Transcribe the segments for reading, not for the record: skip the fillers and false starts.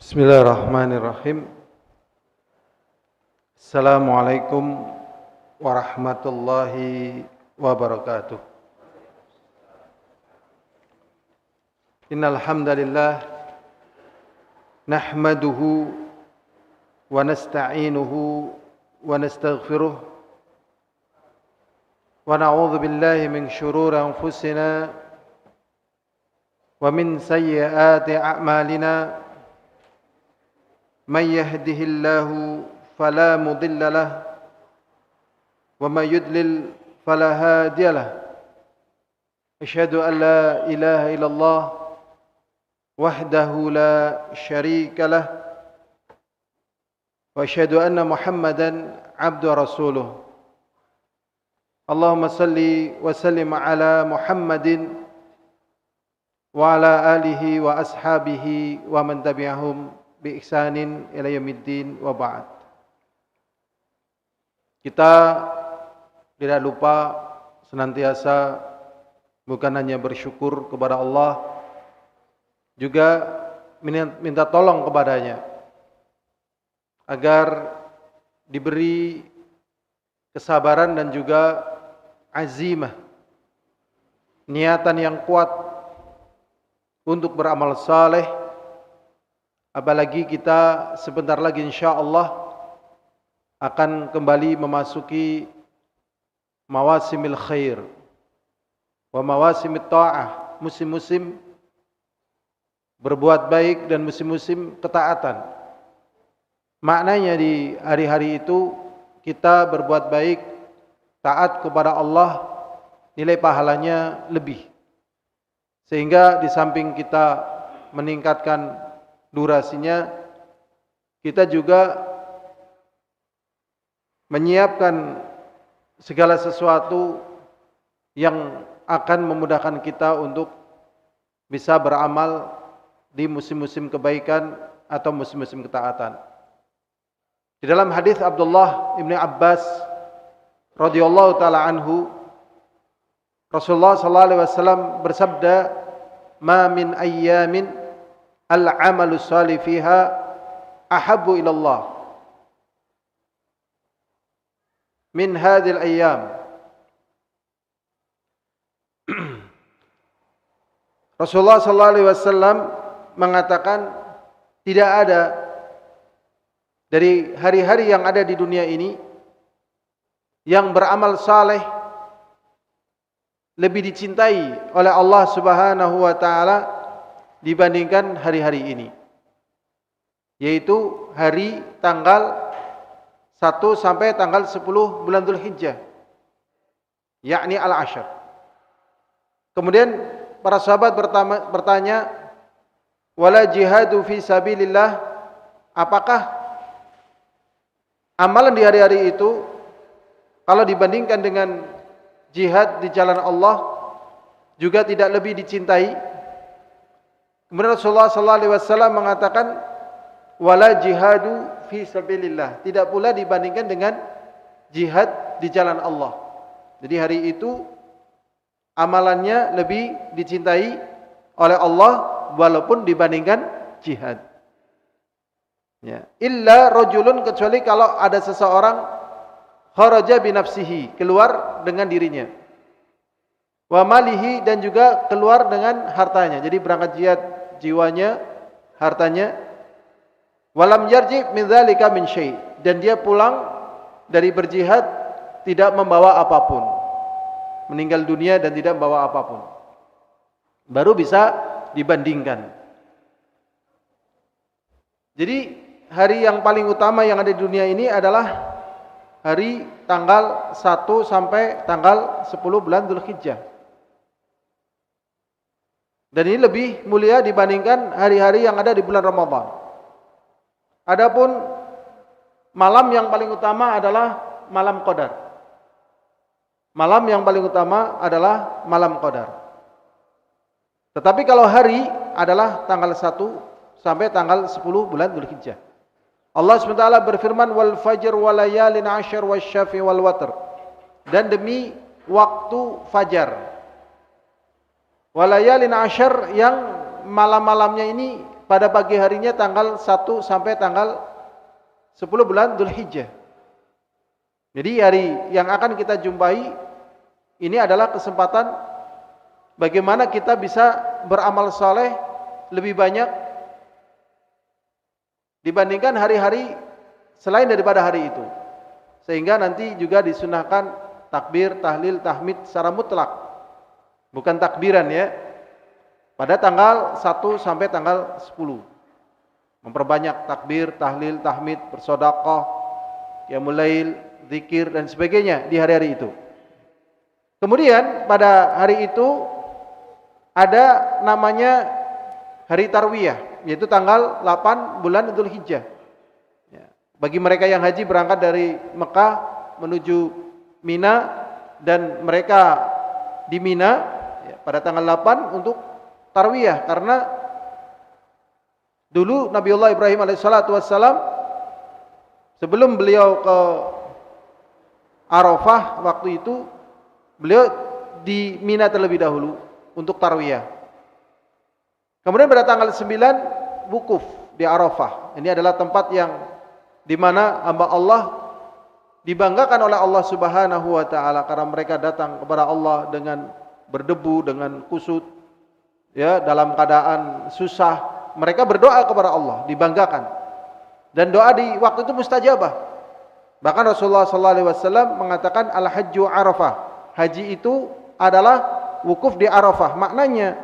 Bismillahirrahmanirrahim. Assalamualaikum warahmatullahi wabarakatuh. Innal hamdalillah nahmaduhu wa nasta'inuhu wa nastaghfiruh wa na'udzu billahi min shururi anfusina wa min sayyiati a'malina. من يهده الله فلا مضل له ومن يضلل فلا هادي له أشهد أن لا إله إلا الله وحده لا شريك له وأشهد أن محمدا عبده ورسوله اللهم صل وسلم على محمد وعلى آله وأصحابه ومن تبعهم bi ihsanin ila yaumiddin wa ba'd. Kita tidak lupa senantiasa bukan hanya bersyukur kepada Allah, juga minta tolong kepadanya agar diberi kesabaran dan juga azimah, niatan yang kuat untuk beramal saleh. Apalagi kita sebentar lagi insyaallah akan kembali memasuki mawasimil khair wa mawasimit ta'ah, musim-musim berbuat baik dan musim-musim ketaatan. Maknanya di hari-hari itu kita berbuat baik, taat kepada Allah, nilai pahalanya lebih. Sehingga di samping kita meningkatkan durasinya, kita juga menyiapkan segala sesuatu yang akan memudahkan kita untuk bisa beramal di musim-musim kebaikan atau musim-musim ketaatan. Di dalam hadis Abdullah ibn Abbas radhiyallahu taala anhu, Rasulullah sallallahu alaihi wasallam bersabda, "Ma min ayyamin al-amalu salih fiha ahabbu ila Allah min hadhil ayyam." Rasulullah sallallahu alaihi wasallam mengatakan, tidak ada dari hari-hari yang ada di dunia ini yang beramal saleh lebih dicintai oleh Allah Subhanahu wa taala dibandingkan hari-hari ini, yaitu hari tanggal 1 sampai tanggal 10 bulan Dzulhijjah, yakni al-ashr. Kemudian para sahabat bertanya, wala jihadu fi sabilillah, apakah amalan di hari-hari itu kalau dibandingkan dengan jihad di jalan Allah juga tidak lebih dicintai? Kemudian Rasulullah sallallahu alaihi wasallam mengatakan, wala jihadu fi sabilillah, tidak pula dibandingkan dengan jihad di jalan Allah. Jadi hari itu amalannya lebih dicintai oleh Allah walaupun dibandingkan jihad. Ya, illa rajulun, kecuali kalau ada seseorang kharaja bi nafsihi, keluar dengan dirinya, wa malihi, dan juga keluar dengan hartanya. Jadi berangkat jihad jiwanya, hartanya, walam yarji min dzalika min syai', dan dia pulang dari berjihad tidak membawa apapun, meninggal dunia dan tidak membawa apapun, baru bisa dibandingkan. Jadi hari yang paling utama yang ada di dunia ini adalah hari tanggal 1 sampai tanggal 10 bulan Dzulhijjah. Dan ini lebih mulia dibandingkan hari-hari yang ada di bulan Ramadan. Adapun malam yang paling utama adalah malam Qadar. Malam yang paling utama adalah malam Qadar. Tetapi kalau hari adalah tanggal 1 sampai tanggal 10 bulan Dzulhijjah. Allah SWT berfirman, wal fajr wal layalin ashar wasyafi wal watr, dan demi waktu fajar, walayalin ashar, yang malam-malamnya ini pada pagi harinya tanggal 1 sampai tanggal 10 bulan Dzulhijjah. Jadi hari yang akan kita jumpai ini adalah kesempatan bagaimana kita bisa beramal saleh lebih banyak dibandingkan hari-hari selain daripada hari itu. Sehingga nanti juga disunahkan takbir, tahlil, tahmid secara mutlak. Bukan takbiran ya. Pada tanggal 1 sampai tanggal 10. Memperbanyak takbir, tahlil, tahmid, bersedekah, qiyamul lail, zikir dan sebagainya di hari-hari itu. Kemudian pada hari itu ada namanya hari tarwiyah, yaitu tanggal 8 bulan Dzulhijjah. Ya. Bagi mereka yang haji berangkat dari Mekah menuju Mina dan mereka di Mina ya, pada tanggal 8 untuk tarwiyah, karena dulu Nabiullah Ibrahim alaihissalatu wassalam sebelum beliau ke Arafah waktu itu beliau di Mina terlebih dahulu untuk tarwiyah. Kemudian pada tanggal 9 wukuf di Arafah. Ini adalah tempat yang di mana hamba Allah dibanggakan oleh Allah Subhanahu wa taala karena mereka datang kepada Allah dengan berdebu, dengan kusut, ya, dalam keadaan susah, mereka berdoa kepada Allah, dibanggakan. Dan doa di waktu itu mustajabah. Bahkan Rasulullah sallallahu alaihi wasallam mengatakan al-hajju Arafah. Haji itu adalah wukuf di Arafah. Maknanya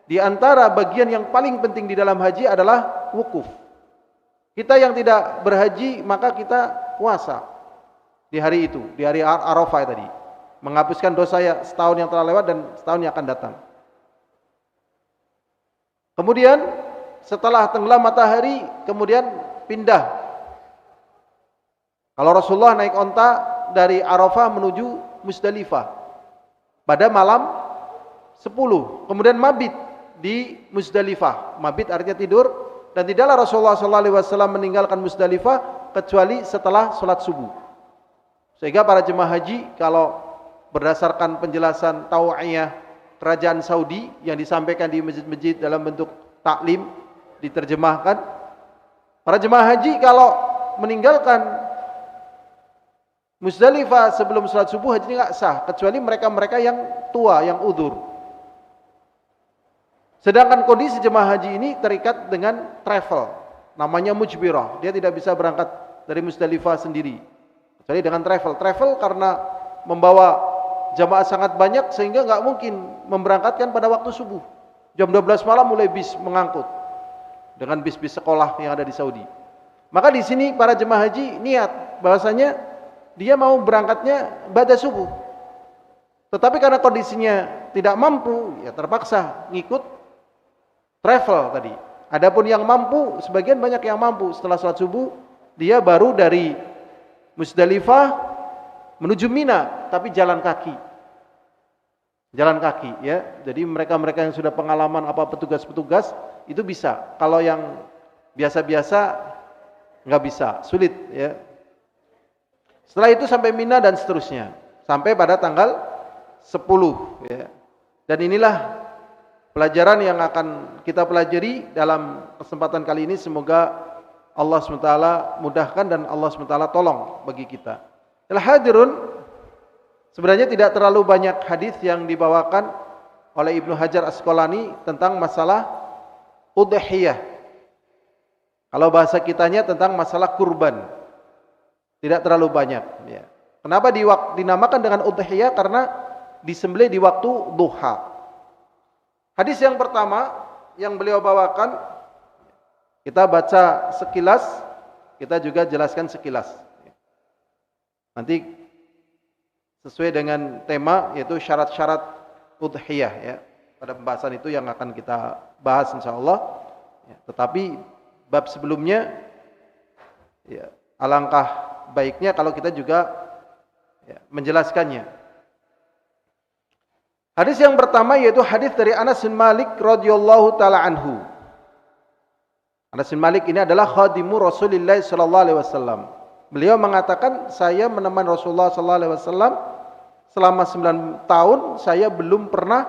di antara bagian yang paling penting di dalam haji adalah wukuf. Kita yang tidak berhaji maka kita puasa di hari itu, di hari Arafah tadi, menghapuskan dosa ya setahun yang telah lewat dan setahun yang akan datang. Kemudian setelah tenggelam matahari, kemudian pindah. Kalau Rasulullah naik onta dari Arafah menuju Musdalifah pada malam 10, kemudian mabit di Musdalifah. Mabit artinya tidur, dan tidaklah Rasulullah SAW meninggalkan Musdalifah kecuali setelah sholat subuh. Sehingga para jemaah haji kalau berdasarkan penjelasan tau'iyah kerajaan Saudi yang disampaikan di masjid-masjid dalam bentuk taklim diterjemahkan, para jemaah haji kalau meninggalkan Musdalifah sebelum sholat subuh hajinya nggak sah, kecuali mereka-mereka yang tua, yang udzur. Sedangkan kondisi jemaah haji ini terikat dengan travel, namanya mujbirah. Dia tidak bisa berangkat dari Musdalifah sendiri, kecuali dengan travel. Travel karena membawa jamaah sangat banyak sehingga nggak mungkin memberangkatkan pada waktu subuh. Jam 12 malam mulai bis mengangkut dengan bis-bis sekolah yang ada di Saudi. Maka di sini para jemaah haji niat bahwasanya dia mau berangkatnya pada subuh. Tetapi karena kondisinya tidak mampu, ya terpaksa ngikut travel tadi. Adapun yang mampu, sebagian banyak yang mampu setelah sholat subuh dia baru dari Musdalifah menuju Mina, tapi jalan kaki. Jalan kaki ya. Jadi mereka-mereka yang sudah pengalaman apa petugas-petugas itu bisa. Kalau yang biasa-biasa nggak bisa, sulit ya. Setelah itu sampai Mina dan seterusnya, sampai pada tanggal 10 ya. Dan inilah pelajaran yang akan kita pelajari dalam kesempatan kali ini. Semoga Allah SWT mudahkan dan Allah SWT tolong bagi kita. Al-hadirun, sebenarnya tidak terlalu banyak hadis yang dibawakan oleh Ibnu Hajar Asqalani tentang masalah udhiyah. Kalau bahasa kitanya tentang masalah kurban, tidak terlalu banyak ya. Kenapa dinamakan dengan udhiyah? Karena disembelih di waktu duha. Hadis yang pertama yang beliau bawakan, kita baca sekilas, kita juga jelaskan sekilas. Nanti sesuai dengan tema, yaitu syarat-syarat udhiyah ya. Pada pembahasan itu yang akan kita bahas insyaallah ya. Tetapi bab sebelumnya ya, alangkah baiknya kalau kita juga ya, menjelaskannya. Hadis yang pertama yaitu hadis dari Anas bin Malik radhiyallahu taala anhu. Anas bin Malik ini adalah khadimu Rasulullah sallallahu alaihi wasallam. Beliau mengatakan, saya menemani Rasulullah sallallahu alaihi wasallam selama 9 tahun, saya belum pernah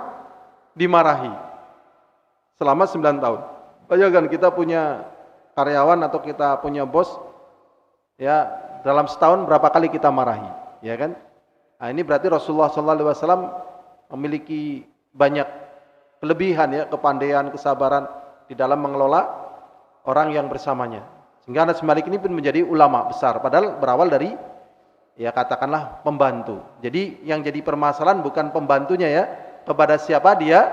dimarahi. Selama 9 tahun. Bayangkan kita punya karyawan atau kita punya bos, ya dalam setahun berapa kali kita marahi, ya kan? Nah, ini berarti Rasulullah SAW memiliki banyak kelebihan ya, kepandaian, kesabaran di dalam mengelola orang yang bersamanya. Sehingga Anas bin Malik ini pun menjadi ulama besar, padahal berawal dari ya katakanlah pembantu. Jadi yang jadi permasalahan bukan pembantunya ya, kepada siapa dia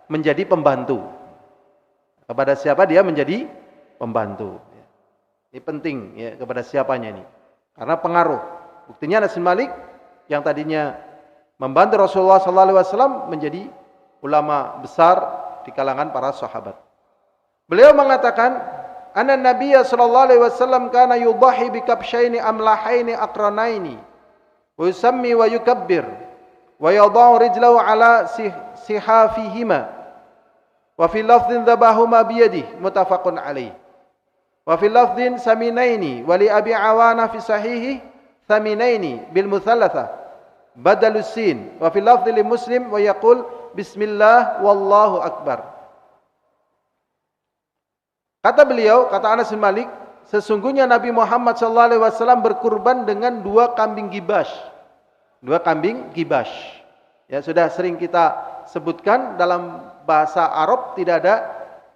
menjadi pembantu. Kepada siapa dia menjadi pembantu. Ini penting ya, kepada siapanya ini. Karena pengaruh. Buktinya Anas bin Malik yang tadinya membantu Rasulullah SAW menjadi ulama besar di kalangan para sahabat. Beliau mengatakan, "Anna Nabiyya sallallahu alaihi wasallam kana yudhahi bi kabshaini amlahaini aqranaini wa yusammi wa yukabbir wa yadha'u rijlahu ala sihafihima wa fi lafdhin dhabahuma bi yadihi muttafaqun alaih wa fi lafdhin saminaini wa li Abi Awana fi sahihi thaminaini bil muthalatha badalus sin wa fi lafdhi li Muslim wa yaqul bismillah wallahu akbar." Kata beliau, kata Anas bin Malik, sesungguhnya Nabi Muhammad SAW berkurban dengan 2 kambing gibash. 2 kambing gibash. Ya, sudah sering kita sebutkan dalam bahasa Arab tidak ada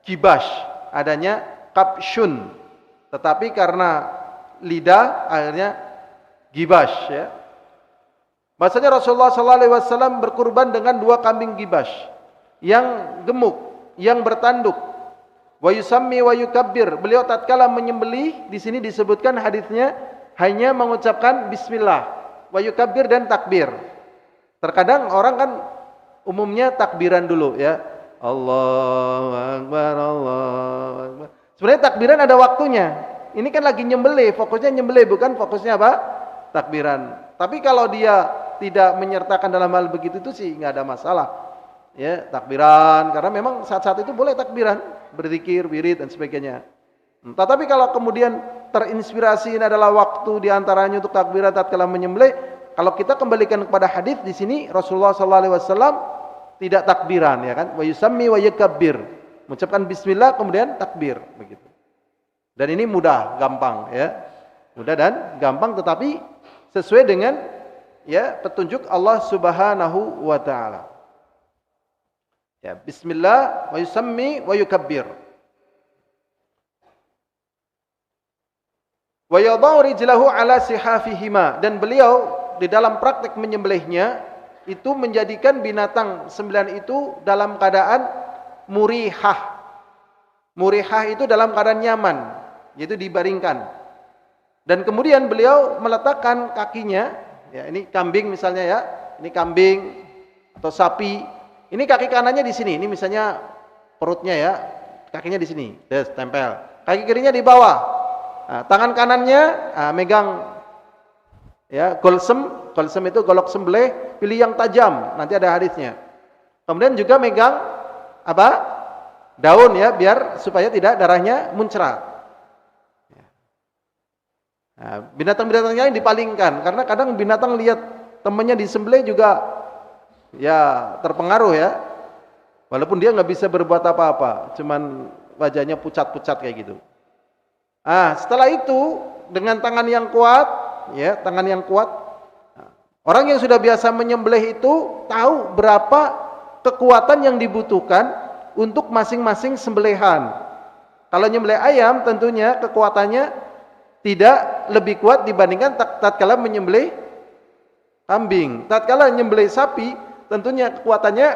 gibash, adanya kabshun. Tetapi karena lidah akhirnya gibash ya. Bahasanya Rasulullah SAW berkurban dengan 2 kambing gibash yang gemuk, yang bertanduk. Wa yusammi wa yukabbir. Beliau tatkala menyembelih, di sini disebutkan hadisnya hanya mengucapkan bismillah, wa yukabbir dan takbir. Terkadang orang kan umumnya takbiran dulu ya. Allahu akbar, Allahu akbar. Sebenarnya takbiran ada waktunya. Ini kan lagi nyembelih, fokusnya nyembelih, bukan fokusnya apa? Takbiran. Tapi kalau dia tidak menyertakan dalam hal begitu itu sih nggak ada masalah. Ya, takbiran, karena memang saat-saat itu boleh takbiran, berzikir, wirid dan sebagainya. Tetapi kalau kemudian terinspirasi ini adalah waktu diantaranya untuk takbiran tatkala menyembelih, kalau kita kembalikan kepada hadis di sini Rasulullah SAW tidak takbiran ya kan, wa yusammi wa yukabbir, mengucapkan bismillah kemudian takbir begitu. Dan ini mudah, gampang ya, mudah dan gampang, tetapi sesuai dengan ya petunjuk Allah Subhanahu wa taala. Ya, bismillah wa yusammi wa yukabbir. Wa yadha'u rijlahu ala sihafihima, dan beliau di dalam praktek menyembelihnya itu menjadikan binatang sembelihan itu dalam keadaan murihah. Murihah itu dalam keadaan nyaman, yaitu dibaringkan. Dan kemudian beliau meletakkan kakinya, ya ini kambing misalnya ya, ini kambing atau sapi. Ini kaki kanannya di sini, ini misalnya perutnya ya, kakinya di sini, tempel. Kaki kirinya di bawah. Nah, tangan kanannya megang ya golsem itu golok sembelih, pilih yang tajam, nanti ada hadisnya. Kemudian juga megang apa? Daun ya, biar supaya tidak darahnya muncrat. Nah, binatang-binatang lain dipalingkan, karena kadang binatang lihat temannya disembelih juga ya terpengaruh ya, walaupun dia nggak bisa berbuat apa-apa, cuman wajahnya pucat-pucat kayak gitu. Setelah itu dengan tangan yang kuat, ya tangan yang kuat, orang yang sudah biasa menyembelih itu tahu berapa kekuatan yang dibutuhkan untuk masing-masing sembelihan. Kalau nyembelih ayam tentunya kekuatannya tidak lebih kuat dibandingkan tatkala menyembelih kambing. Tatkala menyembelih sapi tentunya kekuatannya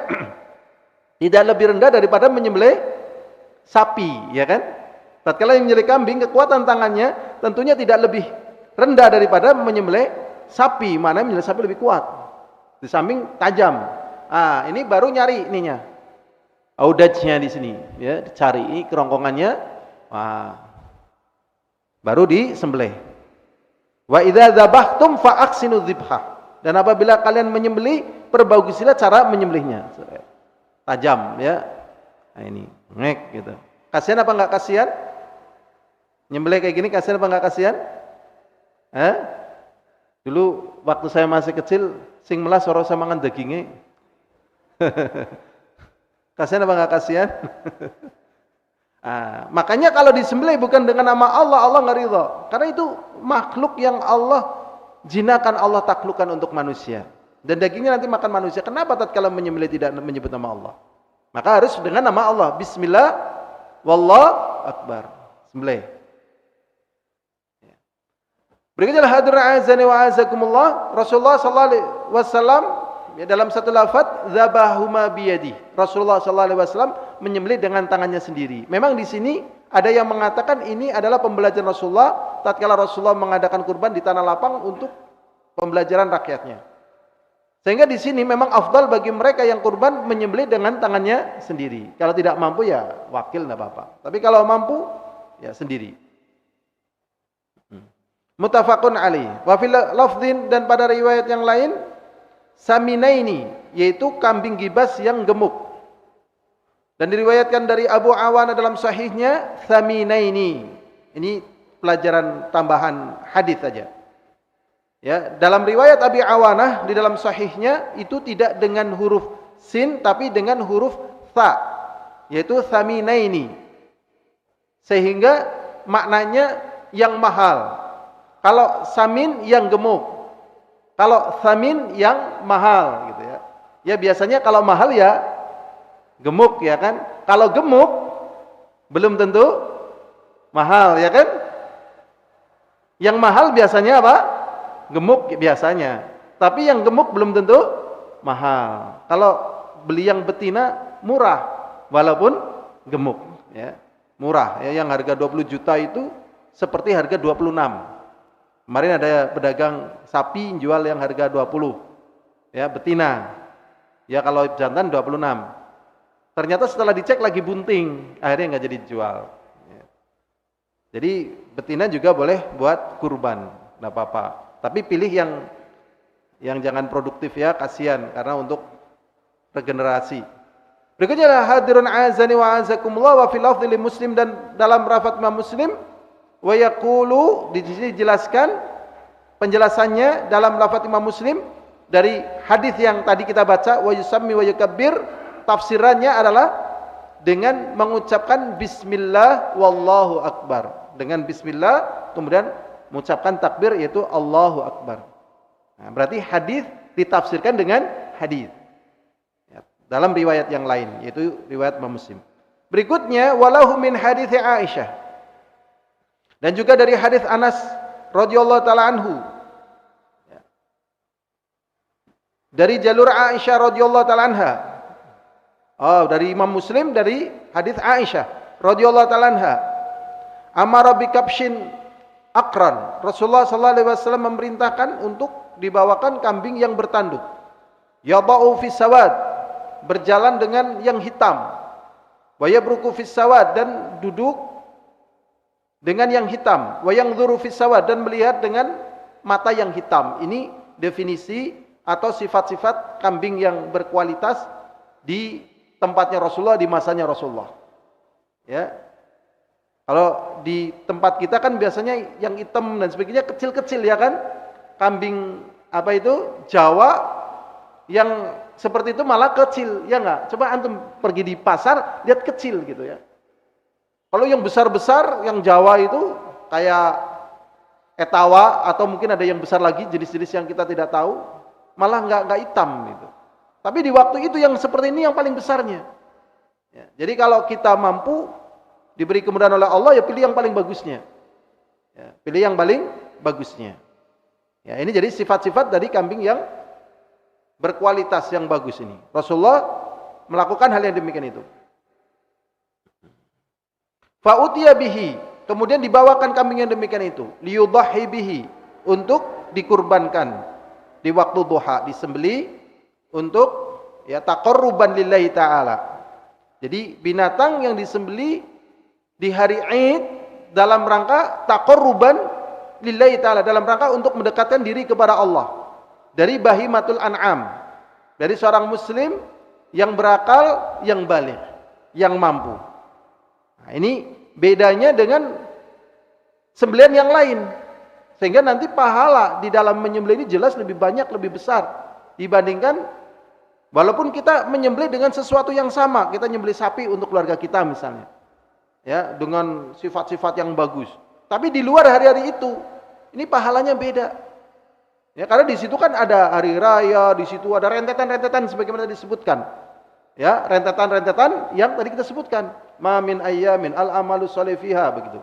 tidak lebih rendah daripada menyembelih sapi, ya kan? Tatkala menyembelih kambing, kekuatan tangannya tentunya tidak lebih rendah daripada menyembelih sapi. Mana menyembelih sapi lebih kuat, di samping tajam. Ini baru nyari ininya, audajnya di sini, ya dicari ini kerongkongannya, baru disembelih. Wa idza dzabhtum fa aqsinu dzibhah. Dan apabila kalian menyembelih, perbagusilah cara menyembelihnya. Tajam ya. Nah ini, ngek gitu. Kasihan apa enggak kasihan? Nyembelih kayak gini kasihan apa enggak kasihan? Dulu waktu saya masih kecil, sing melas ora usah mangan dagingnya. Kasihan apa enggak kasihan? Makanya kalau disembelih bukan dengan nama Allah, Allah nggak ridho. Karena itu makhluk yang Allah jinakan, Allah taklukkan untuk manusia. Dan dagingnya nanti makan manusia. Kenapa tatkala menyembelih tidak menyebut nama Allah? Maka harus dengan nama Allah. Bismillah, wallahu akbar. Sembelih. Berikutnya hadirin azani wa azakumullah, Rasulullah sallallahu alaihi wasallam dalam satu lafaz dzabahuma biyadi. Rasulullah sallallahu alaihi wasallam menyembelih dengan tangannya sendiri. Memang di sini ada yang mengatakan ini adalah pembelajaran Rasulullah tatkala Rasulullah mengadakan kurban di tanah lapang untuk pembelajaran rakyatnya. Sehingga di sini memang afdal bagi mereka yang kurban menyembelih dengan tangannya sendiri. Kalau tidak mampu ya wakil enggak apa-apa. Tapi kalau mampu ya sendiri. Muttafaqun alaih. Wa fil lafdhin, dan pada riwayat yang lain saminaini, yaitu kambing gibas yang gemuk. Dan diriwayatkan dari Abu Awana dalam sahihnya saminaini. Ini pelajaran tambahan hadis saja. Ya, dalam riwayat Abi Awanah di dalam sahihnya itu tidak dengan huruf sin tapi dengan huruf tha, yaitu saminaini. Sehingga maknanya yang mahal. Kalau samin yang gemuk, kalau samin yang mahal gitu ya. Ya biasanya kalau mahal ya gemuk ya kan. Kalau gemuk belum tentu mahal ya kan. Yang mahal biasanya apa? Gemuk biasanya. Tapi yang gemuk belum tentu mahal. Kalau beli yang betina murah walaupun gemuk ya. Murah ya, yang harga 20 juta itu seperti harga 26. Kemarin ada pedagang sapi jual yang harga 20. Ya, betina. Ya kalau jantan 26. Ternyata setelah dicek lagi bunting, akhirnya nggak jadi dijual. Ya. Jadi betina juga boleh buat kurban, nggak apa-apa. Tapi pilih yang jangan produktif ya, kasihan karena untuk regenerasi. Berikutnya adalah hadirun azani wa azakumullah wa fil lafdhi Muslim, dan dalam lafaz Imam Muslim wa yaqulu, di sini dijelaskan penjelasannya dalam lafaz Imam Muslim dari hadis yang tadi kita baca, wa yusammi wa yukabbir, tafsirannya adalah dengan mengucapkan bismillah wallahu akbar. Dengan bismillah kemudian mengucapkan takbir yaitu Allahu akbar. Nah, berarti hadis ditafsirkan dengan hadis. Ya, dalam riwayat yang lain yaitu riwayat Imam Muslim. Berikutnya walahu min hadits Aisyah. Dan juga dari hadis Anas radhiyallahu taala anhu. Dari jalur Aisyah radhiyallahu taala anha. Dari Imam Muslim dari hadis Aisyah radhiyallahu taala anha. Amara bi kabshin akran. Rasulullah sallallahu alaihi wasallam memerintahkan untuk dibawakan kambing yang bertanduk. Yadau fis sawad, berjalan dengan yang hitam. Wa yabruku fis sawad, dan duduk dengan yang hitam. Wa yanzuru fis sawad, dan melihat dengan mata yang hitam. Ini definisi atau sifat-sifat kambing yang berkualitas di tempatnya Rasulullah, di masanya Rasulullah. Ya. Kalau di tempat kita kan biasanya yang hitam dan sebagainya kecil-kecil ya kan. Kambing apa itu? Jawa yang seperti itu malah kecil, ya enggak? Coba antum pergi di pasar lihat kecil gitu ya. Kalau yang besar-besar, yang Jawa itu kayak etawa atau mungkin ada yang besar lagi, jenis-jenis yang kita tidak tahu, malah enggak hitam gitu. Tapi di waktu itu yang seperti ini yang paling besarnya. Ya, jadi kalau kita mampu diberi kemudahan oleh Allah, ya pilih yang paling bagusnya. Ya, pilih yang paling bagusnya. Ya, ini jadi sifat-sifat dari kambing yang berkualitas yang bagus ini. Rasulullah melakukan hal yang demikian itu. Fa'utiya bihi, kemudian dibawakan kambing yang demikian itu, liyudhahi bihi, untuk dikurbankan di waktu duha, disembeli untuk ya taqarruban lillahi ta'ala. Jadi binatang yang disembeli di hari Id dalam rangka taqarruban lillahi ta'ala, dalam rangka untuk mendekatkan diri kepada Allah dari bahimatul an'am, dari seorang muslim yang berakal, yang baligh, yang mampu. Nah, ini bedanya dengan sembelihan yang lain, sehingga nanti pahala di dalam menyembelih ini jelas lebih banyak, lebih besar dibandingkan walaupun kita menyembelih dengan sesuatu yang sama. Kita nyembelih sapi untuk keluarga kita misalnya, ya, dengan sifat-sifat yang bagus. Tapi di luar hari-hari itu, ini pahalanya beda. Ya, karena di situ kan ada hari raya, di situ ada rentetan-rentetan sebagaimana disebutkan. Ya, rentetan-rentetan yang tadi kita sebutkan. Ma min ayyamin al-amalu shalih fiha, begitu.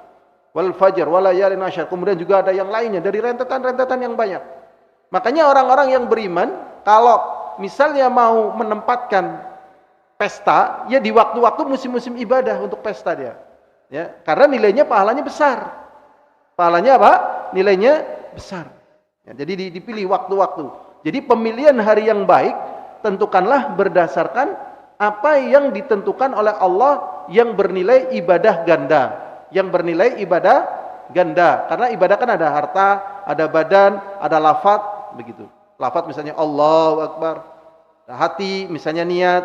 Wal fajr wal layalin asyr. Kemudian juga ada yang lainnya dari rentetan-rentetan yang banyak. Makanya orang-orang yang beriman kalau misalnya mau menempatkan pesta, ya di waktu-waktu musim-musim ibadah untuk pesta dia. Ya, karena nilainya pahalanya besar. Pahalanya apa? Nilainya besar. Ya, jadi dipilih waktu-waktu. Jadi pemilihan hari yang baik tentukanlah berdasarkan apa yang ditentukan oleh Allah yang bernilai ibadah ganda. Yang bernilai ibadah ganda. Karena ibadah kan ada harta, ada badan, ada lafaz, begitu. Lafaz misalnya Allahu Akbar. Hati misalnya niat,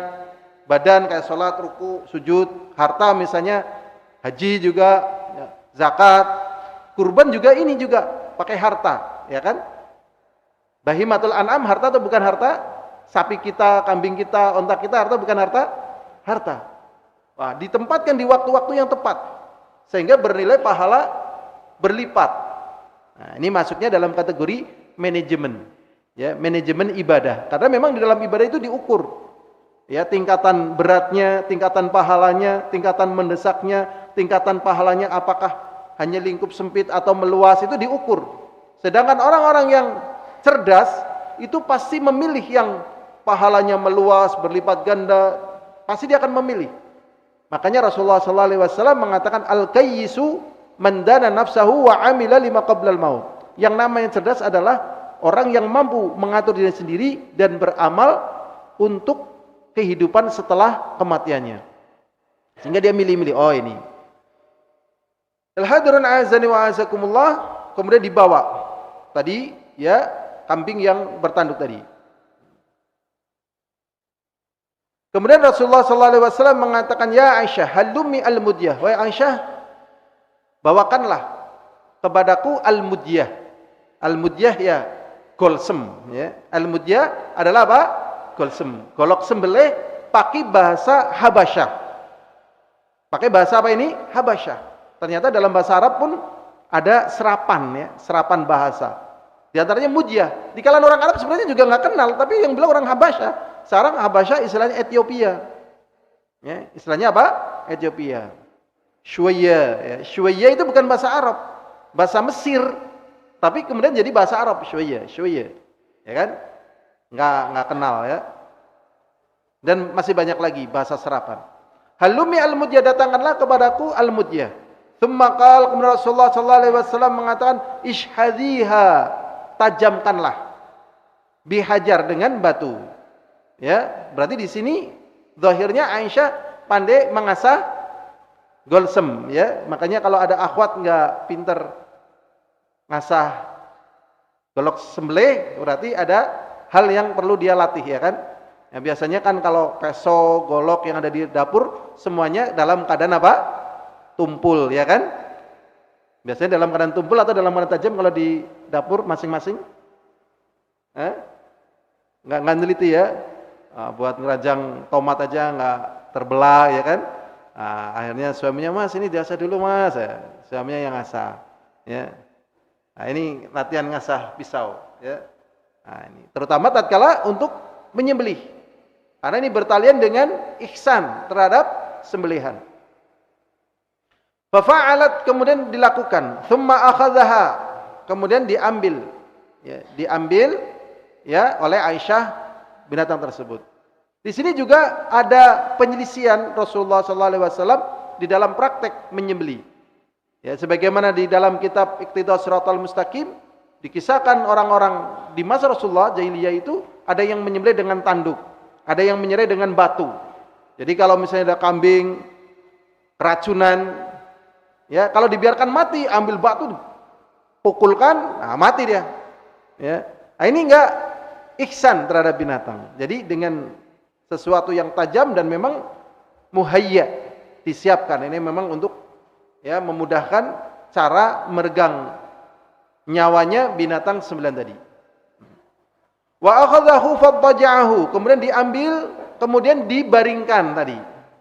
badan kayak sholat, ruku, sujud, harta misalnya haji juga, ya, zakat. Kurban juga ini juga pakai harta, ya kan? Bahimatul an'am harta atau bukan harta? Sapi kita, kambing kita, onta kita harta bukan harta? Harta. Wah, ditempatkan di waktu-waktu yang tepat sehingga bernilai pahala berlipat. Nah, ini masuknya dalam kategori manajemen. Ya, manajemen ibadah. Karena memang di dalam ibadah itu diukur. Ya, tingkatan beratnya, tingkatan pahalanya, tingkatan mendesaknya, tingkatan pahalanya apakah hanya lingkup sempit atau meluas itu diukur. Sedangkan orang-orang yang cerdas itu pasti memilih yang pahalanya meluas, berlipat ganda, pasti dia akan memilih. Makanya Rasulullah SAW mengatakan al-kayyisu man dana nafsahu wa amila lima qablal maut. Yang namanya cerdas adalah orang yang mampu mengatur diri sendiri dan beramal untuk kehidupan setelah kematiannya. Sehingga dia milih-milih, oh ini al-hadirun azani wa azakumullah, kemudian dibawa tadi ya kambing yang bertanduk tadi. Kemudian Rasulullah SAW mengatakan, ya Aisyah, halumi al-mudyah, wahai Aisyah, bawakanlah kepadaku al-mudyah. Al-mudyah ya golsem, ya. Al-mudyah adalah apa? Golsem. Golok sembelih pakai bahasa Habasyah. Pakai bahasa apa ini? Habasyah. Ternyata dalam bahasa Arab pun ada serapan, ya, serapan bahasa. Di antaranya mudyah. Di kalangan orang Arab sebenarnya juga nggak kenal, tapi yang bilang orang Habasyah. Sekarang Habasyah istilahnya Ethiopia. Ya, istilahnya apa? Ethiopia. Syuwayya, ya. Syuwayya itu bukan bahasa Arab, bahasa Mesir. Tapi kemudian jadi bahasa Arab, Syuwayya, Syuwayya. Ya kan? Nggak kenal, ya. Dan masih banyak lagi bahasa serapan. Halumi al-mudyah, datangkanlah kepadaku al-mudyah. Tsumma qala, kemudian Rasulullah sallallahu alaihi wasallam mengatakan, ishhadhiha, tajamkanlah, bihajar, dengan batu. Ya, berarti di sini zahirnya Aisyah pandai mengasah golsem, ya. Makanya kalau ada akhwat enggak pinter ngasah golok sembelih, berarti ada hal yang perlu dia latih, ya kan? Ya, biasanya kan kalau peso, golok yang ada di dapur semuanya dalam keadaan apa? Tumpul, ya kan? Biasanya dalam keadaan tumpul atau dalam keadaan tajam kalau di dapur masing-masing? Nggak neliti, ya. Buat ngerajang tomat aja nggak terbelah, ya kan? Akhirnya suaminya, mas ini diasah dulu mas, ya. Suaminya yang ngasah, ya. Nah, ini latihan ngasah pisau, ya. Nah, ini terutama tatkala untuk menyembelih, karena ini bertalian dengan ihsan terhadap sembelihan. Fafa'alat, kemudian dilakukan, thumma akhadhaha, kemudian diambil, ya, diambil, ya, oleh Aisyah binatang tersebut. Di sini juga ada penyelisihan Rasulullah SAW di dalam praktek menyembelih. Ya, sebagaimana di dalam kitab Iqtidas Shiratal Mustaqim dikisahkan orang-orang di masa Rasulullah jahiliyah itu ada yang menyembelih dengan tanduk, ada yang menyembelih dengan batu. Jadi kalau misalnya ada kambing keracunan, ya, kalau dibiarkan mati, ambil batu, pukulkan, nah mati dia. Ya. Nah, ini enggak ihsan terhadap binatang. Jadi dengan sesuatu yang tajam dan memang muhayya, disiapkan. Ini memang untuk, ya, memudahkan cara meregang nyawanya binatang sembilan tadi. Wa akhadhahu fadja'ahu, kemudian diambil, kemudian dibaringkan tadi,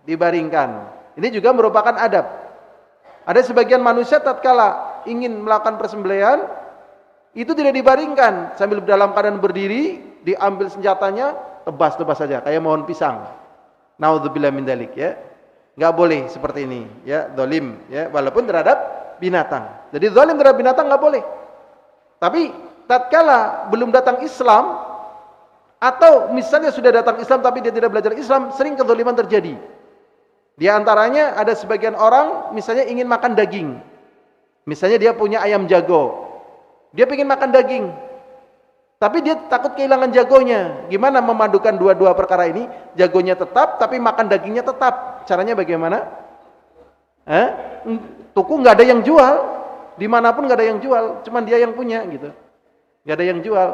dibaringkan. Ini juga merupakan adab. Ada sebagian manusia tatkala ingin melakukan persembelihan itu tidak dibaringkan sambil dalam keadaan berdiri, diambil senjatanya, tebas-tebas saja kayak mohon pisang. Naudzubillah min dzalik ya. Enggak boleh seperti ini ya, zalim ya, walaupun terhadap binatang. Jadi zalim terhadap binatang enggak boleh. Tapi tatkala belum datang Islam atau misalnya sudah datang Islam tapi dia tidak belajar Islam, sering kezaliman terjadi. Di antaranya ada sebagian orang misalnya ingin makan daging. Misalnya dia punya ayam jago. Dia ingin makan daging. Tapi dia takut kehilangan jagonya. Gimana memadukan dua-dua perkara ini? Jagonya tetap, tapi makan dagingnya tetap. Caranya bagaimana? Tuku nggak ada yang jual. Dimanapun nggak ada yang jual. Cuman dia yang punya gitu. Nggak ada yang jual.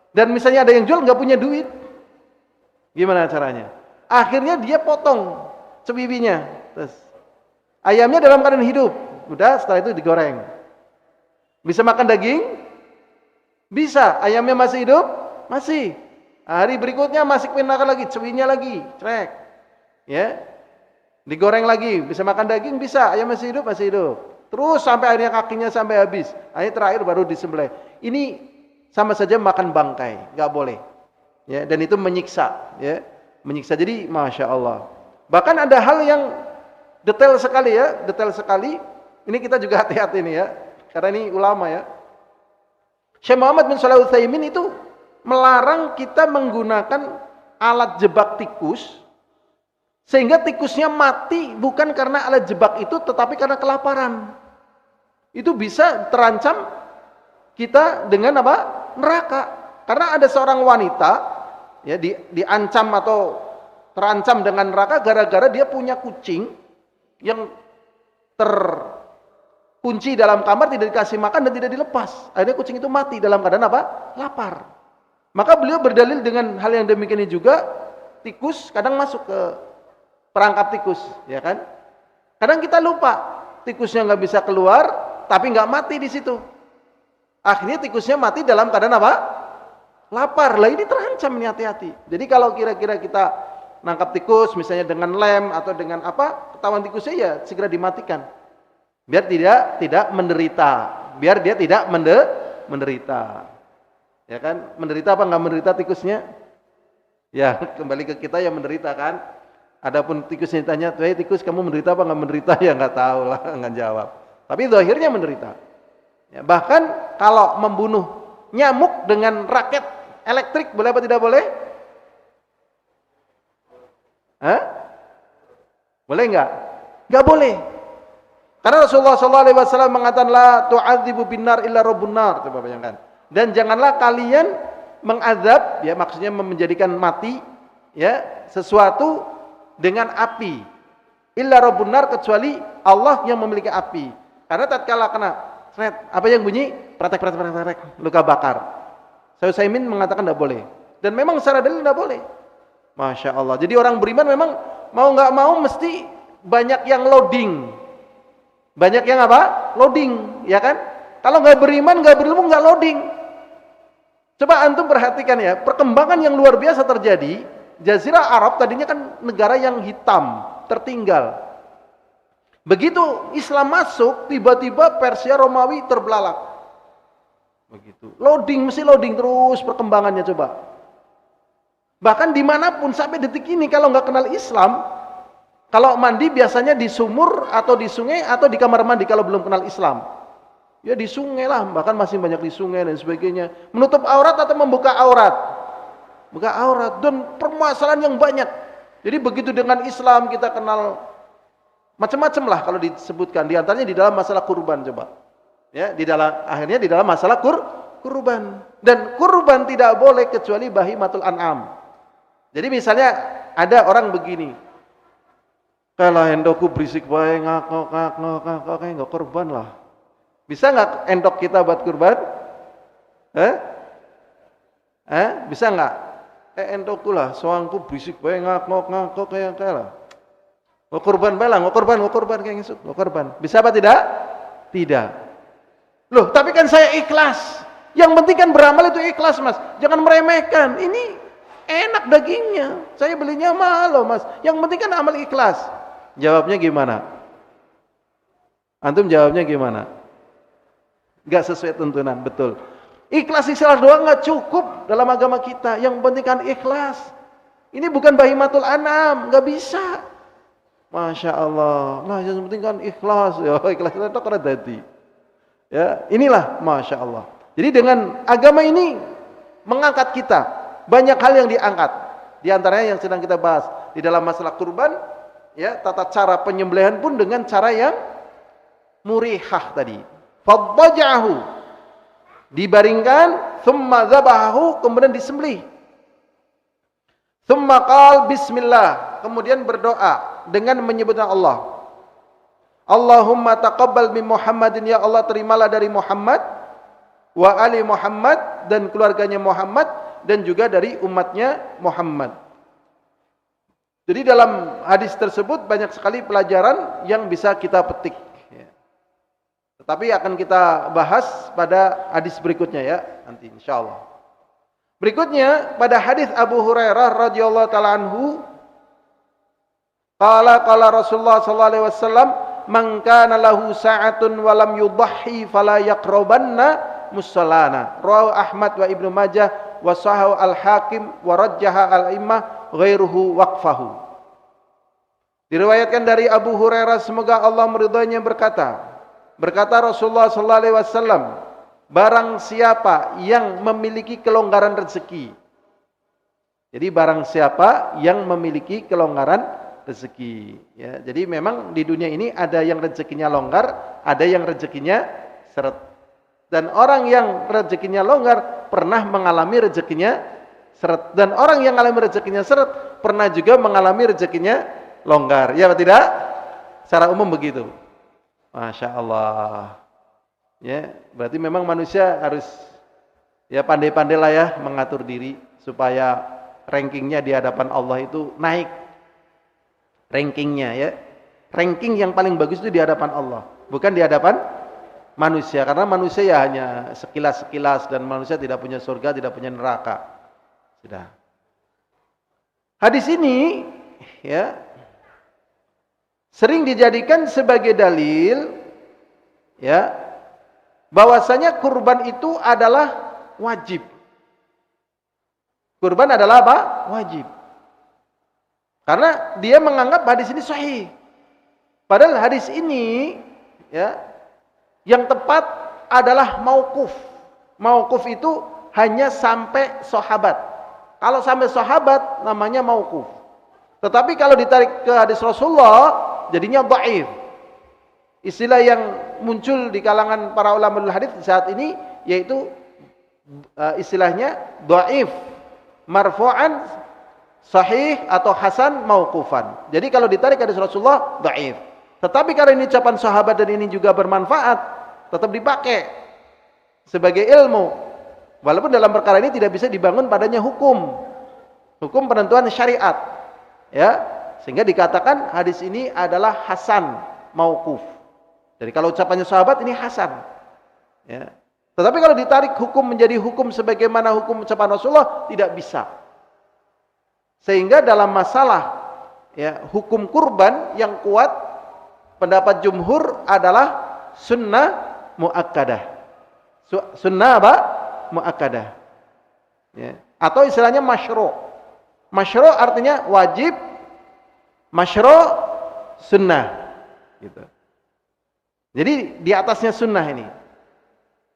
Dan misalnya ada yang jual nggak punya duit. Gimana caranya? Akhirnya dia potong cebibinya. Terus ayamnya dalam keadaan hidup. Udah, setelah itu digoreng. Bisa makan daging? Bisa. Ayamnya masih hidup? Masih. Hari berikutnya masih pindahkan lagi, cewinya lagi, trek. Ya. Digoreng lagi, bisa makan daging? Bisa. Ayam masih hidup? Masih hidup. Terus sampai akhirnya kakinya sampai habis. Akhirnya terakhir baru disembelih. Ini sama saja makan bangkai, enggak boleh. Ya, dan itu menyiksa, ya. Menyiksa. Jadi Masya Allah. Bahkan ada hal yang detail sekali ya, detail sekali. Ini kita juga hati-hati nih ya. Karena ini ulama ya. Syekh Muhammad bin Shalih Al-Utsaimin itu melarang kita menggunakan alat jebak tikus sehingga tikusnya mati bukan karena alat jebak itu tetapi karena kelaparan. Itu bisa terancam kita dengan apa? Neraka. Karena ada seorang wanita ya diancam atau terancam dengan neraka gara-gara dia punya kucing yang terkunci dalam kamar, tidak dikasih makan dan tidak dilepas. Akhirnya kucing itu mati dalam keadaan apa? Lapar. Maka beliau berdalil dengan hal yang demikian ini juga, tikus kadang masuk ke perangkap tikus, ya kan? Kadang kita lupa, tikusnya nggak bisa keluar, tapi nggak mati di situ. Akhirnya tikusnya mati dalam keadaan apa? Lapar. Lah ini terancam, ini hati-hati. Jadi kalau kira-kira kita nangkap tikus misalnya dengan lem atau dengan apa, ketahuan tikusnya ya segera dimatikan. Biar tidak menderita, biar dia tidak menderita. Ya kan? Menderita apa enggak menderita tikusnya? Ya, kembali ke kita yang menderita kan. Adapun tikusnya ditanya, "Hei tikus, kamu menderita apa enggak menderita?" Ya enggak tahu lah, enggak jawab. Tapi zahirnya menderita. Ya, bahkan kalau membunuh nyamuk dengan raket elektrik boleh apa tidak boleh? Boleh enggak? Enggak boleh. Karena Rasulullah SAW mengatakan la tu'adzibu binar illa rabbun nar. Coba bayangkan. Dan janganlah kalian mengazab, ya maksudnya menjadikan mati ya sesuatu dengan api. Illa rabbun nar, kecuali Allah yang memiliki api. Karena tatkala kena seret, apa yang bunyi? Pratek, luka bakar. Syekh Utsaimin mengatakan tidak boleh. Dan memang secara dalil tidak boleh. Masya Allah. Jadi orang beriman memang mau nggak mau mesti banyak yang loading. Banyak yang apa? Loading, ya kan? Kalau nggak beriman, nggak berilmu, nggak loading. Coba antum perhatikan ya, perkembangan yang luar biasa terjadi. Jazirah Arab tadinya kan negara yang hitam, tertinggal. Begitu Islam masuk, tiba-tiba Persia Romawi terbelalak. Begitu. Loading, mesti loading terus perkembangannya coba. Bahkan dimanapun sampai detik ini kalau nggak kenal Islam, kalau mandi biasanya di sumur atau di sungai atau di kamar mandi kalau belum kenal Islam. Ya di sungai lah, bahkan masih banyak di sungai dan sebagainya. Menutup aurat atau membuka aurat? Buka aurat, dan permasalahan yang banyak. Jadi begitu dengan Islam kita kenal macam-macam lah kalau disebutkan. Di antaranya di dalam masalah kurban coba. Ya, akhirnya di dalam masalah kurban. Dan kurban tidak boleh kecuali bahimatul an'am. Jadi misalnya ada orang begini. Kalau endokku berisik bae ngakok kayak enggak kurban lah. Bisa enggak endok kita buat kurban? Bisa enggak? Endokku lah, soangku berisik bae ngakok kayak lah. Mau kurban bae lah, mau kurban kayak ngisuk, mau kurban. Bisa apa tidak? Tidak. Loh, tapi kan saya ikhlas. Yang penting kan beramal itu ikhlas, Mas. Jangan meremehkan. Ini enak dagingnya. Saya belinya mahal loh, Mas. Yang penting kan amal ikhlas. Jawabnya gimana? Antum jawabnya gimana? Enggak sesuai tuntunan, betul. Ikhlas doang enggak cukup dalam agama kita. Yang penting kan ikhlas. Ini bukan bahimatul anam, enggak bisa. Masya Allah. Nah, yang penting kan ikhlas. Ya, ikhlas itu karena dadi. Ya, inilah Masya Allah. Jadi dengan agama ini mengangkat kita. Banyak hal yang diangkat. Di antaranya yang sedang kita bahas di dalam masalah kurban, ya, tata cara penyembelihan pun dengan cara yang murihah tadi. Faddajahu, dibaringkan, thumma zabahu, kemudian disembelih. Thumma qal bismillah, kemudian berdoa dengan menyebutkan Allah. Allahumma taqabbal min Muhammadin, ya Allah terimalah dari Muhammad, wa ali Muhammad, dan keluarganya Muhammad, dan juga dari umatnya Muhammad. Jadi dalam hadis tersebut banyak sekali pelajaran yang bisa kita petik. Tetapi akan kita bahas pada hadis berikutnya ya, nanti insyaallah. Berikutnya pada hadis Abu Hurairah radhiyallahu taala anhu, qala Rasulullah sallallahu alaihi wasallam, man kana lahu sa'atun wa lam yudhhi fala yaqrabanna musallana. Rawahu Ahmad wa Ibnu Majah wa sahahu al-Hakim wa rajjaha al-immah ghairuhu waqfahu. Diriwayatkan dari Abu Hurairah, semoga Allah meridhoinya, berkata Rasulullah sallallahu alaihi wasallam, barang siapa yang memiliki kelonggaran rezeki. Jadi barang siapa yang memiliki kelonggaran rezeki, ya. Jadi memang di dunia ini ada yang rezekinya longgar, ada yang rezekinya seret. Dan orang yang rezekinya longgar pernah mengalami rezekinya seret, dan orang yang mengalami rezekinya seret pernah juga mengalami rezekinya longgar. Ya atau tidak? Secara umum begitu. Masya Allah. Ya, berarti memang manusia harus ya pandai-pandai lah ya mengatur diri supaya rankingnya di hadapan Allah itu naik. Rankingnya ya. Ranking yang paling bagus itu di hadapan Allah, bukan di hadapan manusia, karena manusia ya hanya sekilas-sekilas, dan manusia tidak punya surga, tidak punya neraka. Sudah. Hadis ini ya sering dijadikan sebagai dalil ya bahwasanya kurban itu adalah wajib. Kurban adalah apa? Wajib. Karena dia menganggap hadis ini sahih. Padahal hadis ini ya yang tepat adalah mauquf. Mauquf itu hanya sampai sahabat. Kalau sampai sahabat namanya mauquf. Tetapi kalau ditarik ke hadis Rasulullah jadinya dhaif. Istilah yang muncul di kalangan para ulama hadis saat ini yaitu istilahnya dhaif, marfu'an, sahih, atau hasan, mauqufan. Jadi kalau ditarik hadis Rasulullah dhaif. Tetapi kalau ini ucapan sahabat dan ini juga bermanfaat, tetap dipakai sebagai ilmu. Walaupun dalam perkara ini tidak bisa dibangun padanya hukum penentuan syariat. Ya, sehingga dikatakan hadis ini adalah hasan mauquf. Jadi kalau ucapannya sahabat ini hasan. Ya. Tetapi kalau ditarik hukum menjadi hukum sebagaimana hukum ucapan Rasulullah, tidak bisa. Sehingga dalam masalah ya hukum kurban yang kuat, pendapat jumhur adalah sunnah muakkadah. Sunnah apa? Muakkadah. Ya. Atau istilahnya masyru'. Masyru' artinya wajib, masyru' sunnah. Gitu. Jadi di atasnya sunnah ini.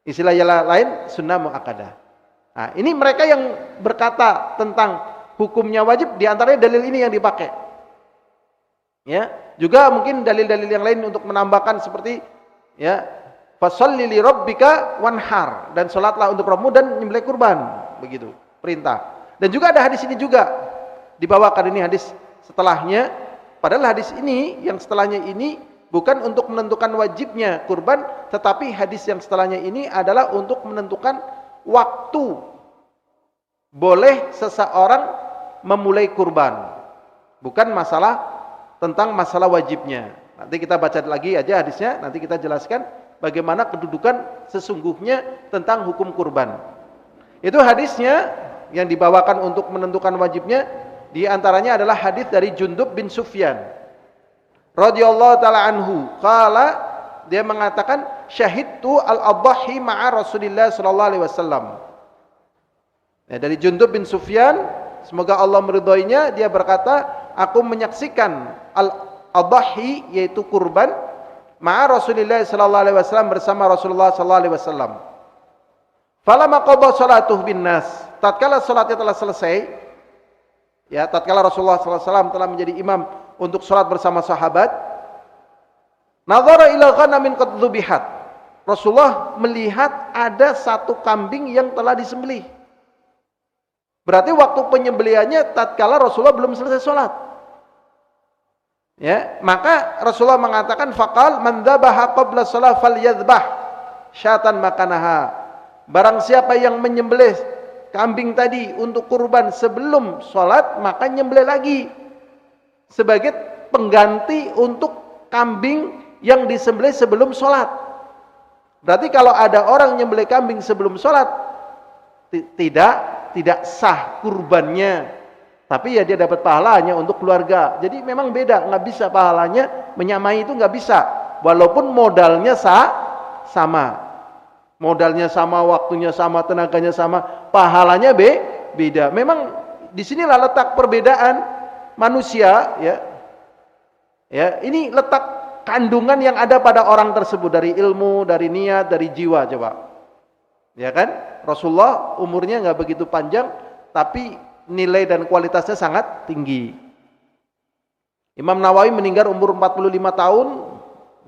Istilah yang lain sunnah muakkadah. Nah, ini mereka yang berkata tentang hukumnya wajib, di antaranya dalil ini yang dipakai. Ya, juga mungkin dalil-dalil yang lain untuk menambahkan seperti ya, fasholli li rabbika wanhar, dan salatlah untuk Rabbmu dan menyembelih kurban, begitu perintah. Dan juga ada hadis ini juga dibawakan, ini hadis setelahnya. Padahal hadis ini yang setelahnya ini bukan untuk menentukan wajibnya kurban, tetapi hadis yang setelahnya ini adalah untuk menentukan waktu boleh seseorang memulai kurban. Bukan tentang masalah wajibnya. Nanti kita baca lagi aja hadisnya, nanti kita jelaskan bagaimana kedudukan sesungguhnya tentang hukum kurban. Itu hadisnya yang dibawakan untuk menentukan wajibnya, di antaranya adalah hadis dari Jundub bin Sufyan radhiyallahu taala anhu, qala dia mengatakan syahidtu al-adhahi ma'a Rasulillah sallallahu alaihi wasallam. Ya, dari Jundub bin Sufyan, semoga Allah meridhoinya, dia berkata, aku menyaksikan al-adhahi yaitu kurban ma'a Rasulillah sallallahu alaihi wasallam bersama Rasulullah sallallahu alaihi wasallam. Falamma qada salatuh bin nas, tatkala salatnya telah selesai, ya, tatkala Rasulullah sallallahu alaihi wasallam telah menjadi imam untuk salat bersama sahabat, nazara ila ghanamin qad dzubihat. Rasulullah melihat ada satu kambing yang telah disembelih. Berarti waktu penyembelihannya tatkala Rasulullah belum selesai salat. Ya, maka Rasulullah mengatakan faqal man dzabaha qabla shalah falyadhbah syatan makanaha. Barang siapa yang menyembelih kambing tadi untuk kurban sebelum salat, maka nyembelih lagi sebagai pengganti untuk kambing yang disembelih sebelum sholat. Berarti kalau ada orang nyembelih kambing sebelum sholat, tidak sah kurbannya, tapi ya dia dapat pahalanya untuk keluarga. Jadi memang beda, nggak bisa pahalanya menyamai, itu nggak bisa, walaupun modalnya sama, modalnya sama, waktunya sama, tenaganya sama, pahalanya beda. Memang disinilah letak perbedaan manusia, ya, ini letak kandungan yang ada pada orang tersebut, dari ilmu, dari niat, dari jiwa. Coba, ya kan, Rasulullah umurnya nggak begitu panjang, tapi nilai dan kualitasnya sangat tinggi. Imam Nawawi meninggal umur 45 tahun,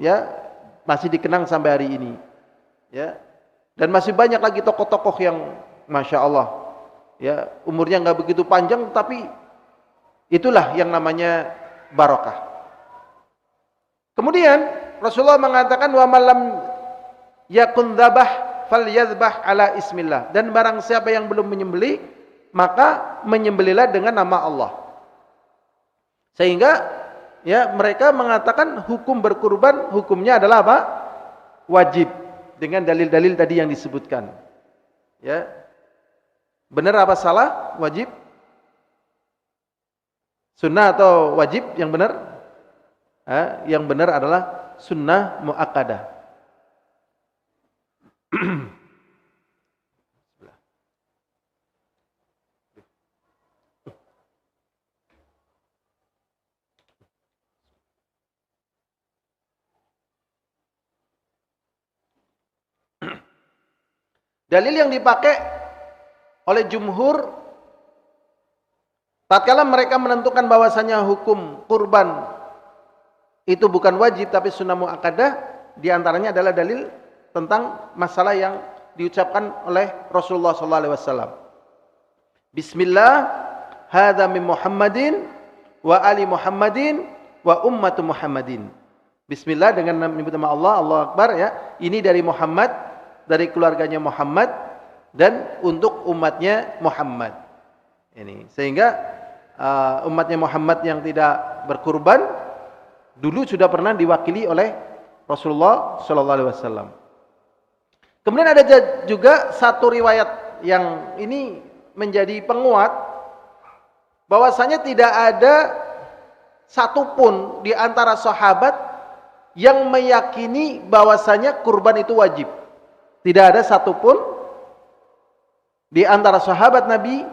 ya, masih dikenang sampai hari ini, ya, dan masih banyak lagi tokoh-tokoh yang masya Allah, ya, umurnya nggak begitu panjang, tapi itulah yang namanya barokah. Kemudian Rasulullah mengatakan wa malam yakun dzabah falyadzbah ala ismillah, dan barang siapa yang belum menyembelih maka menyembelihlah dengan nama Allah. Sehingga ya mereka mengatakan hukum berkurban hukumnya adalah apa? Wajib, dengan dalil-dalil tadi yang disebutkan. Ya. Benar apa salah? Wajib? Sunnah atau wajib yang benar? Yang benar adalah sunnah muakkadah. Dalil yang dipakai oleh jumhur tatkala mereka menentukan bahwasanya hukum kurban itu bukan wajib tapi sunnah muakkadah, diantaranya adalah dalil tentang masalah yang diucapkan oleh Rasulullah SAW. Bismillah, hadza min Muhammadin wa ali Muhammadin wa ummatu Muhammadin. Bismillah, dengan menyebut nama Allah, Allahu Akbar, ya. Ini dari Muhammad, dari keluarganya Muhammad, dan untuk umatnya Muhammad. Ini sehingga umatnya Muhammad yang tidak berkurban dulu sudah pernah diwakili oleh Rasulullah SAW. Kemudian ada juga satu riwayat yang ini menjadi penguat bahwasanya tidak ada satupun di antara sahabat yang meyakini bahwasanya kurban itu wajib. Tidak ada satupun di antara sahabat Nabi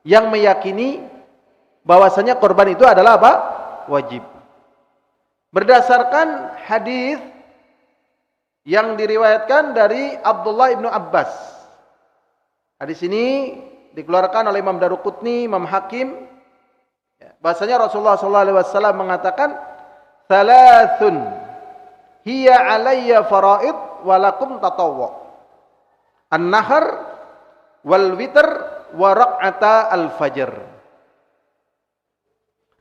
yang meyakini bahwasanya kurban itu adalah apa? Wajib. Berdasarkan hadis yang diriwayatkan dari Abdullah ibnu Abbas. Hadis ini dikeluarkan oleh Imam Daruqutni, Imam Hakim. Bahasanya Rasulullah SAW mengatakan, "Thalathun hiya alayya faraid walakum tatawwu. An-nahar wal witr wa raq'ata al-fajr."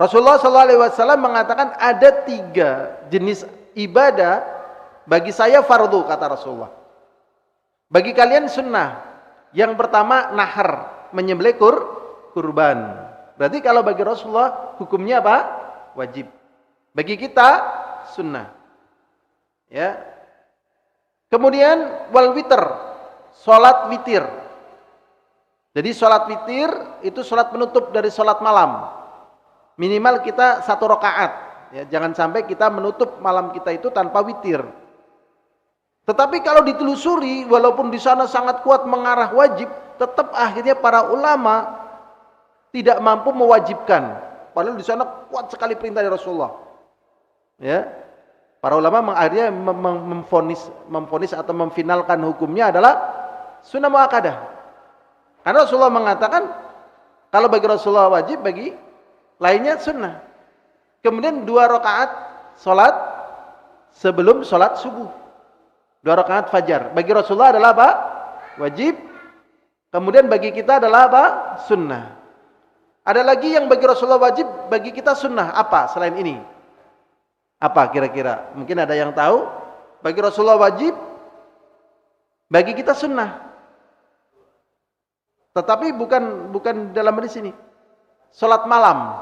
Rasulullah SAW mengatakan ada 3 jenis ibadah bagi saya fardu, kata Rasulullah. Bagi kalian sunnah. Yang pertama nahar, menyembelih kurban. Berarti kalau bagi Rasulullah hukumnya apa? Wajib. Bagi kita sunnah. Ya. Kemudian wal witr, salat witir. Jadi salat witir itu salat penutup dari salat malam. Minimal kita 1 rakaat, Ya, jangan sampai kita menutup malam kita itu tanpa witir. Tetapi kalau ditelusuri, walaupun di sana sangat kuat mengarah wajib, tetap akhirnya para ulama tidak mampu mewajibkan. Padahal di sana kuat sekali perintah dari Rasulullah. Ya, para ulama akhirnya memvonis atau memfinalkan hukumnya adalah sunnah muakkadah. Karena Rasulullah mengatakan kalau bagi Rasulullah wajib, bagi lainnya sunnah. Kemudian 2 rakaat sholat sebelum sholat subuh, 2 rakaat fajar. Bagi Rasulullah adalah apa? Wajib. Kemudian bagi kita adalah apa? Sunnah. Ada lagi yang bagi Rasulullah wajib, bagi kita sunnah. Apa selain ini? Apa kira-kira? Mungkin ada yang tahu. Bagi Rasulullah wajib, bagi kita sunnah. Tetapi bukan dalam hadis ini. Salat malam.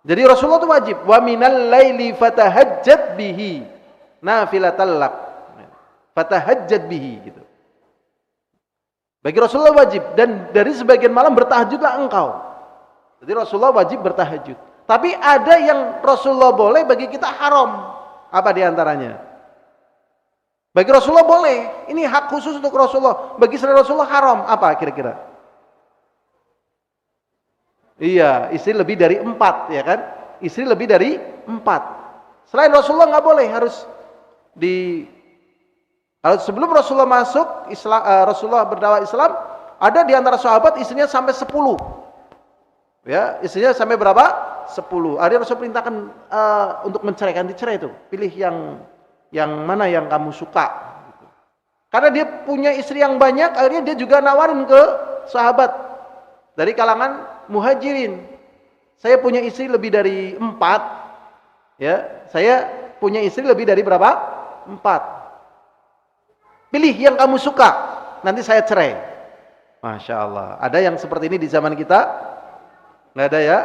Jadi Rasulullah itu wajib. Wa minal laili fatahajjat bihi nafilatal lak. Fatahajjat bihi gitu. Bagi Rasulullah wajib, dan dari sebagian malam bertahajudlah engkau. Jadi Rasulullah wajib bertahajud. Tapi ada yang Rasulullah boleh, bagi kita haram. Apa diantaranya? Bagi Rasulullah boleh, ini hak khusus untuk Rasulullah. Bagi selain Rasulullah haram. Apa kira-kira? Iya, istri lebih dari 4, ya kan? Istri lebih dari 4. Selain Rasulullah nggak boleh, harus kalau sebelum Rasulullah masuk Islam, Rasulullah berdakwah Islam, ada di antara sahabat istrinya sampai 10. Ya, istrinya sampai berapa? 10. Akhirnya Rasul perintahkan untuk menceraikan, dicerai itu. Pilih yang mana yang kamu suka. Karena dia punya istri yang banyak, akhirnya dia juga nawarin ke sahabat dari kalangan muhajirin. Saya punya istri lebih dari 4. Ya, saya punya istri lebih dari berapa? 4. Pilih yang kamu suka, nanti saya cerai. Masya Allah. Ada yang seperti ini di zaman kita? Nggak ada ya?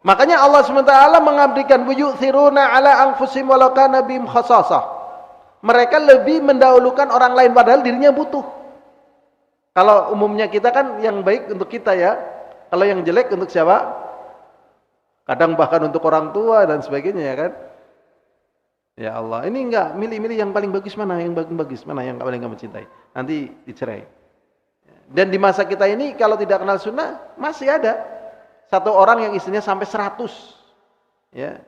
Makanya Allah SWT mengabdikan wuyu'thiruna ala anfusihim walau kana bihim khasasah. Mereka lebih mendahulukan orang lain padahal dirinya butuh. Kalau umumnya kita kan yang baik untuk kita ya. Kalau yang jelek untuk siapa? Kadang bahkan untuk orang tua dan sebagainya ya kan. Ya Allah, ini enggak milih-milih yang paling bagus mana, yang bagus mana, yang paling kamu cintai. Nanti dicerai. Dan di masa kita ini kalau tidak kenal sunnah masih ada satu orang yang istrinya sampai 100. Ya.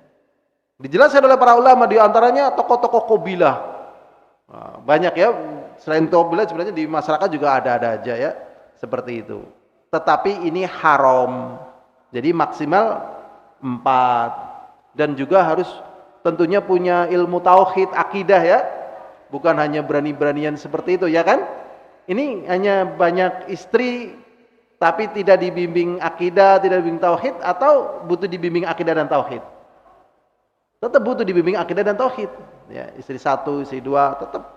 Dijelaskan oleh para ulama, di antaranya tokoh-tokoh qabilah. Nah, banyak ya, selain qabilah sebenarnya di masyarakat juga ada-ada aja ya, seperti itu. Tetapi ini haram. Jadi maksimal 4, dan juga harus tentunya punya ilmu tauhid, akidah ya. Bukan hanya berani-beranian seperti itu ya kan? Ini hanya banyak istri tapi tidak dibimbing akidah, tidak dibimbing tauhid, atau butuh dibimbing akidah dan tauhid? Tetap butuh dibimbing akidah dan tauhid. Ya, istri 1, istri 2 tetap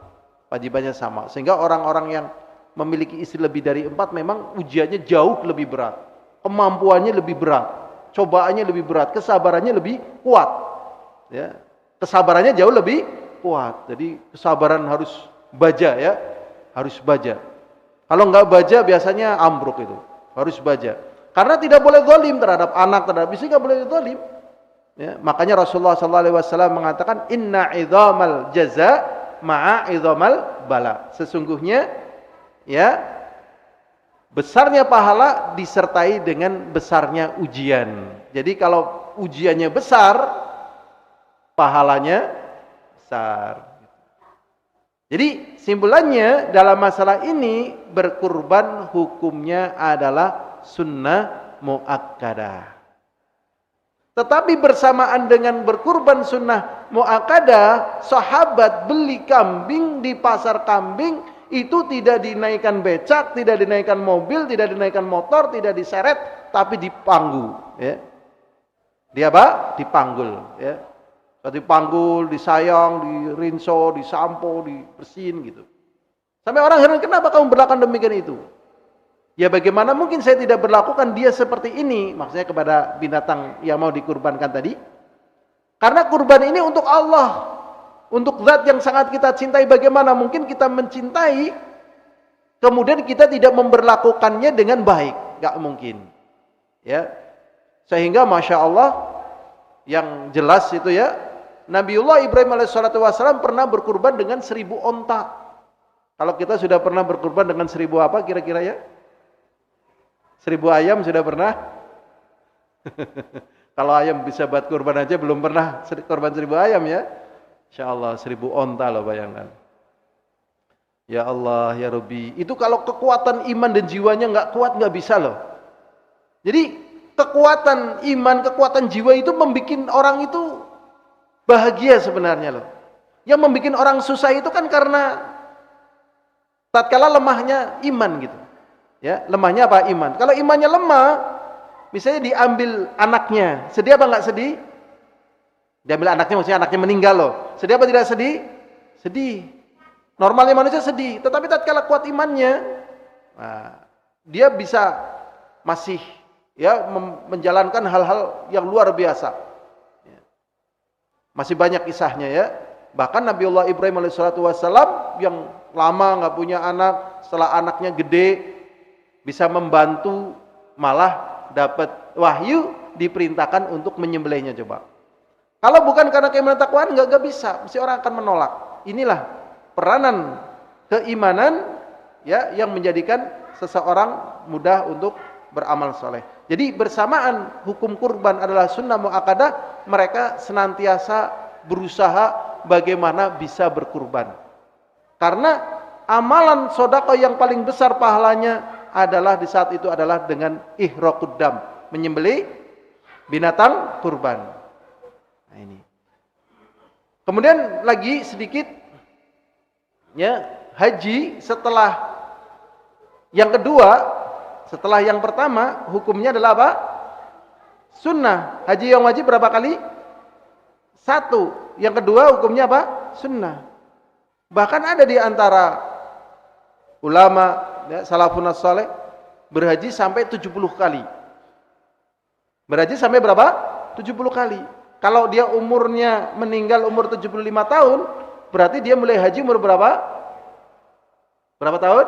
wajibannya sama. Sehingga orang-orang yang memiliki istri lebih dari 4 memang ujiannya jauh lebih berat. Kemampuannya lebih berat, cobaannya lebih berat, kesabarannya lebih kuat. Ya, kesabarannya jauh lebih kuat. Jadi kesabaran harus baja ya, harus baja. Kalau nggak baja biasanya ambruk itu. Harus baja. Karena tidak boleh zalim terhadap anak, terhadap istri nggak boleh zalim. Ya, makanya Rasulullah SAW mengatakan inna idzamal jaza ma'a idzamal bala. Sesungguhnya ya, besarnya pahala disertai dengan besarnya ujian. Jadi kalau ujiannya besar, pahalanya besar. Jadi simpulannya dalam masalah ini, berkurban hukumnya adalah sunnah muakkadah. Tetapi bersamaan dengan berkurban sunnah muakkadah, sahabat beli kambing di pasar kambing itu tidak dinaikkan becak, tidak dinaikkan mobil, tidak dinaikkan motor, tidak diseret, tapi dipanggu. Ya. Dia apa? Dipanggul. Ya. Dipanggul, disayang, dirinso, disampo, dibersihin gitu. Sampai orang heran, kenapa kamu berlakukan demikian itu? Ya bagaimana mungkin saya tidak berlakukan dia seperti ini, maksudnya kepada binatang yang mau dikurbankan tadi. Karena kurban ini untuk Allah, untuk zat yang sangat kita cintai. Bagaimana mungkin kita mencintai kemudian kita tidak memberlakukannya dengan baik? Gak mungkin. Ya. Sehingga Masya Allah, yang jelas itu ya, Nabiullah Ibrahim alaihissalatu wassalam pernah berkurban dengan 1000 onta. Kalau kita sudah pernah berkurban dengan 1000 apa kira-kira ya? 1000 ayam sudah pernah? Kalau ayam bisa buat kurban aja belum pernah kurban 1000 ayam ya. Insya Allah 1000 onta loh, bayangkan. Ya Allah, ya Rabbi. Itu kalau kekuatan iman dan jiwanya nggak kuat nggak bisa loh. Jadi kekuatan iman, kekuatan jiwa itu membuat orang itu bahagia sebenarnya loh. Yang membuat orang susah itu kan karena tatkala lemahnya iman gitu. Ya, lemahnya apa? Iman. Kalau imannya lemah, misalnya diambil anaknya, sedih apa nggak sedih? Diambil anaknya, maksudnya anaknya meninggal loh. Sedih apa tidak sedih? Sedih. Normalnya manusia sedih, tetapi tatkala kuat imannya, nah, dia bisa masih ya menjalankan hal-hal yang luar biasa. Masih banyak kisahnya ya. Bahkan Nabiullah Ibrahim alaihissalatu wassalam yang lama nggak punya anak, setelah anaknya gede bisa membantu, malah dapat wahyu diperintahkan untuk menyembelihnya. Coba. Kalau bukan karena keimanan takwaan nggak bisa, mesti orang akan menolak. Inilah peranan keimanan ya yang menjadikan seseorang mudah untuk beramal soleh. Jadi bersamaan hukum kurban adalah sunnah muakkadah, mereka senantiasa berusaha bagaimana bisa berkurban. Karena amalan sedekah yang paling besar pahalanya adalah di saat itu adalah dengan ihraqud dam, menyembelih binatang kurban. Nah ini. Kemudian lagi sedikit ya, haji setelah yang kedua, setelah yang pertama, hukumnya adalah apa? Sunnah. Haji yang wajib berapa kali? 1. Yang kedua hukumnya apa? Sunnah. Bahkan ada di antara ulama ya, salafun saleh berhaji sampai 70 kali. Berhaji sampai berapa? 70 kali. Kalau dia umurnya meninggal umur 75 tahun, berarti dia mulai haji umur berapa? Berapa tahun?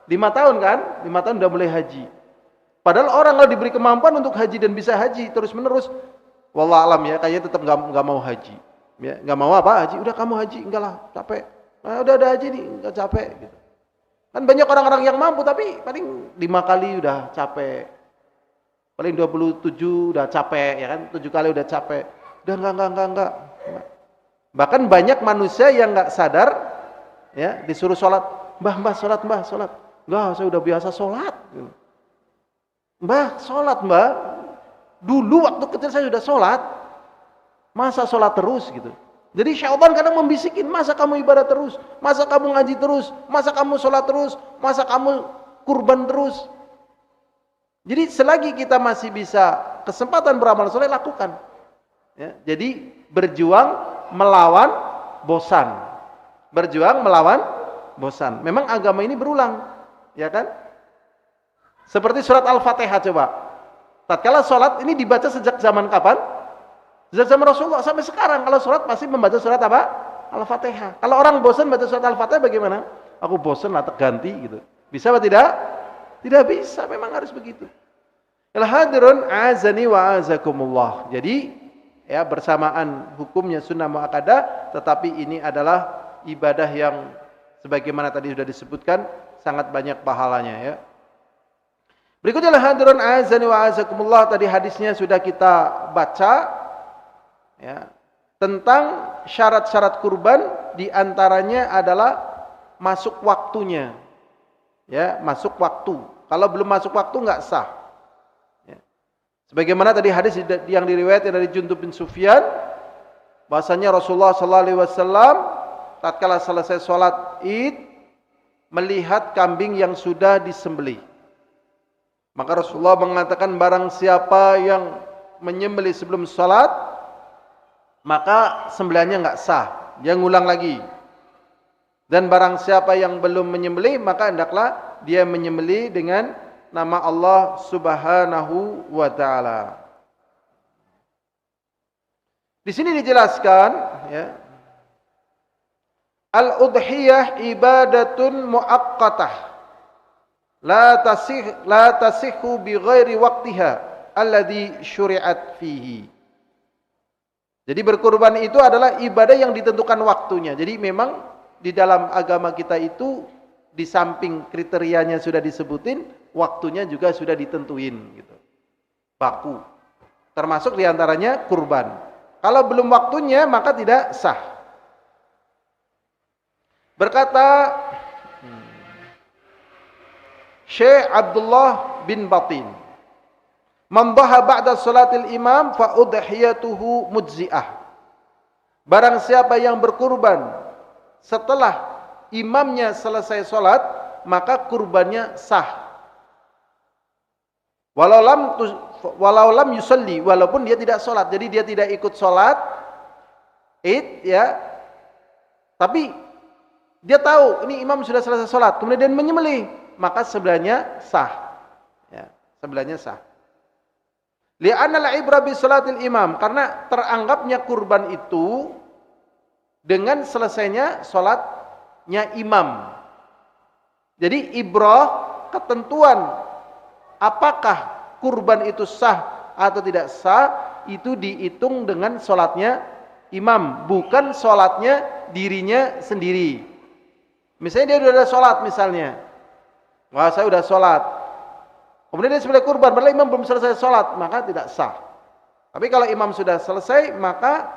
5 tahun kan? 5 tahun udah mulai haji. Padahal orang kalau diberi kemampuan untuk haji dan bisa haji terus menerus, wallah alam ya, kayaknya tetap nggak mau haji. Ya, nggak mau apa? Haji. Udah kamu haji, enggak lah, capek. Nah, udah haji nih, nggak capek. Gitu. Kan banyak orang-orang yang mampu tapi paling 5 kali udah capek. Paling 27 udah capek, ya kan? 7 kali udah capek. Udah enggak. Bahkan banyak manusia yang nggak sadar, ya disuruh sholat, mbah sholat, enggak, saya udah biasa sholat. Mbah sholat mbah, dulu waktu kecil saya sudah sholat, masa sholat terus gitu. Jadi syaitan kadang membisikin, masa kamu ibadah terus, masa kamu ngaji terus, masa kamu sholat terus, masa kamu kurban terus. Jadi selagi kita masih bisa kesempatan beramal soleh, lakukan. Ya, jadi berjuang melawan bosan. Berjuang melawan bosan. Memang agama ini berulang, ya kan? Seperti surat Al-Fatihah coba. Tatkala sholat ini dibaca sejak zaman kapan? Sejak zaman Rasulullah sampai sekarang. Kalau sholat pasti membaca surat apa? Al-Fatihah. Kalau orang bosan baca surat Al-Fatihah bagaimana? Aku bosan lah, ganti gitu. Bisa atau tidak? Tidak bisa, memang harus begitu. Al-hadirun azani wa azakumullah. Jadi ya bersamaan hukumnya sunnah muakkadah, tetapi ini adalah ibadah yang sebagaimana tadi sudah disebutkan sangat banyak pahalanya ya. Berikutnya al-hadirun azani wa azakumullah, tadi hadisnya sudah kita baca ya, tentang syarat-syarat kurban, diantaranya adalah masuk waktunya. Ya, masuk waktu. Kalau belum masuk waktu nggak sah. Ya. Sebagaimana tadi hadis yang diriwayatkan dari Jundub bin Sufyan, bahasanya Rasulullah SAW tatkala selesai sholat Id melihat kambing yang sudah disembelih. Maka Rasulullah mengatakan, barang siapa yang menyembelih sebelum sholat, maka sembelihannya nggak sah, dia ngulang lagi. Dan barang siapa yang belum menyembelih, maka hendaklah dia menyembelih dengan nama Allah Subhanahu wa taala. Di sini dijelaskan ya, al-udhiyah ibadatun muaqqatah la tasihhu bi ghairi waqtiha alladzi syuri'at fihi. Jadi berkurban itu adalah ibadah yang ditentukan waktunya. Jadi memang di dalam agama kita itu di samping kriterianya sudah disebutin, waktunya juga sudah ditentuin gitu. Baku. Termasuk diantaranya kurban. Kalau belum waktunya maka tidak sah. Berkata Syekh Abdullah bin Batin, "Man dhaha ba'da salatil imam fa udhiyatuhu mujzi'ah." Barang siapa yang berkurban setelah imamnya selesai salat, maka kurbannya sah. Walau lam yusalli, walaupun dia tidak salat. Jadi dia tidak ikut salat Id ya. Tapi dia tahu ini imam sudah selesai salat, kemudian dia menyembelih, maka sembelihnya sah. Ya, sembelihnya sah. Li'anna al-ibra bi salatil imam, karena teranggapnya kurban itu dengan selesainya salatnya imam. Jadi ibrah, ketentuan apakah kurban itu sah atau tidak sah itu dihitung dengan salatnya imam, bukan salatnya dirinya sendiri. Misalnya dia sudah salat misalnya. Wah, saya sudah salat. Kemudian dia sembelih kurban, padahal imam belum selesai salat, maka tidak sah. Tapi kalau imam sudah selesai, maka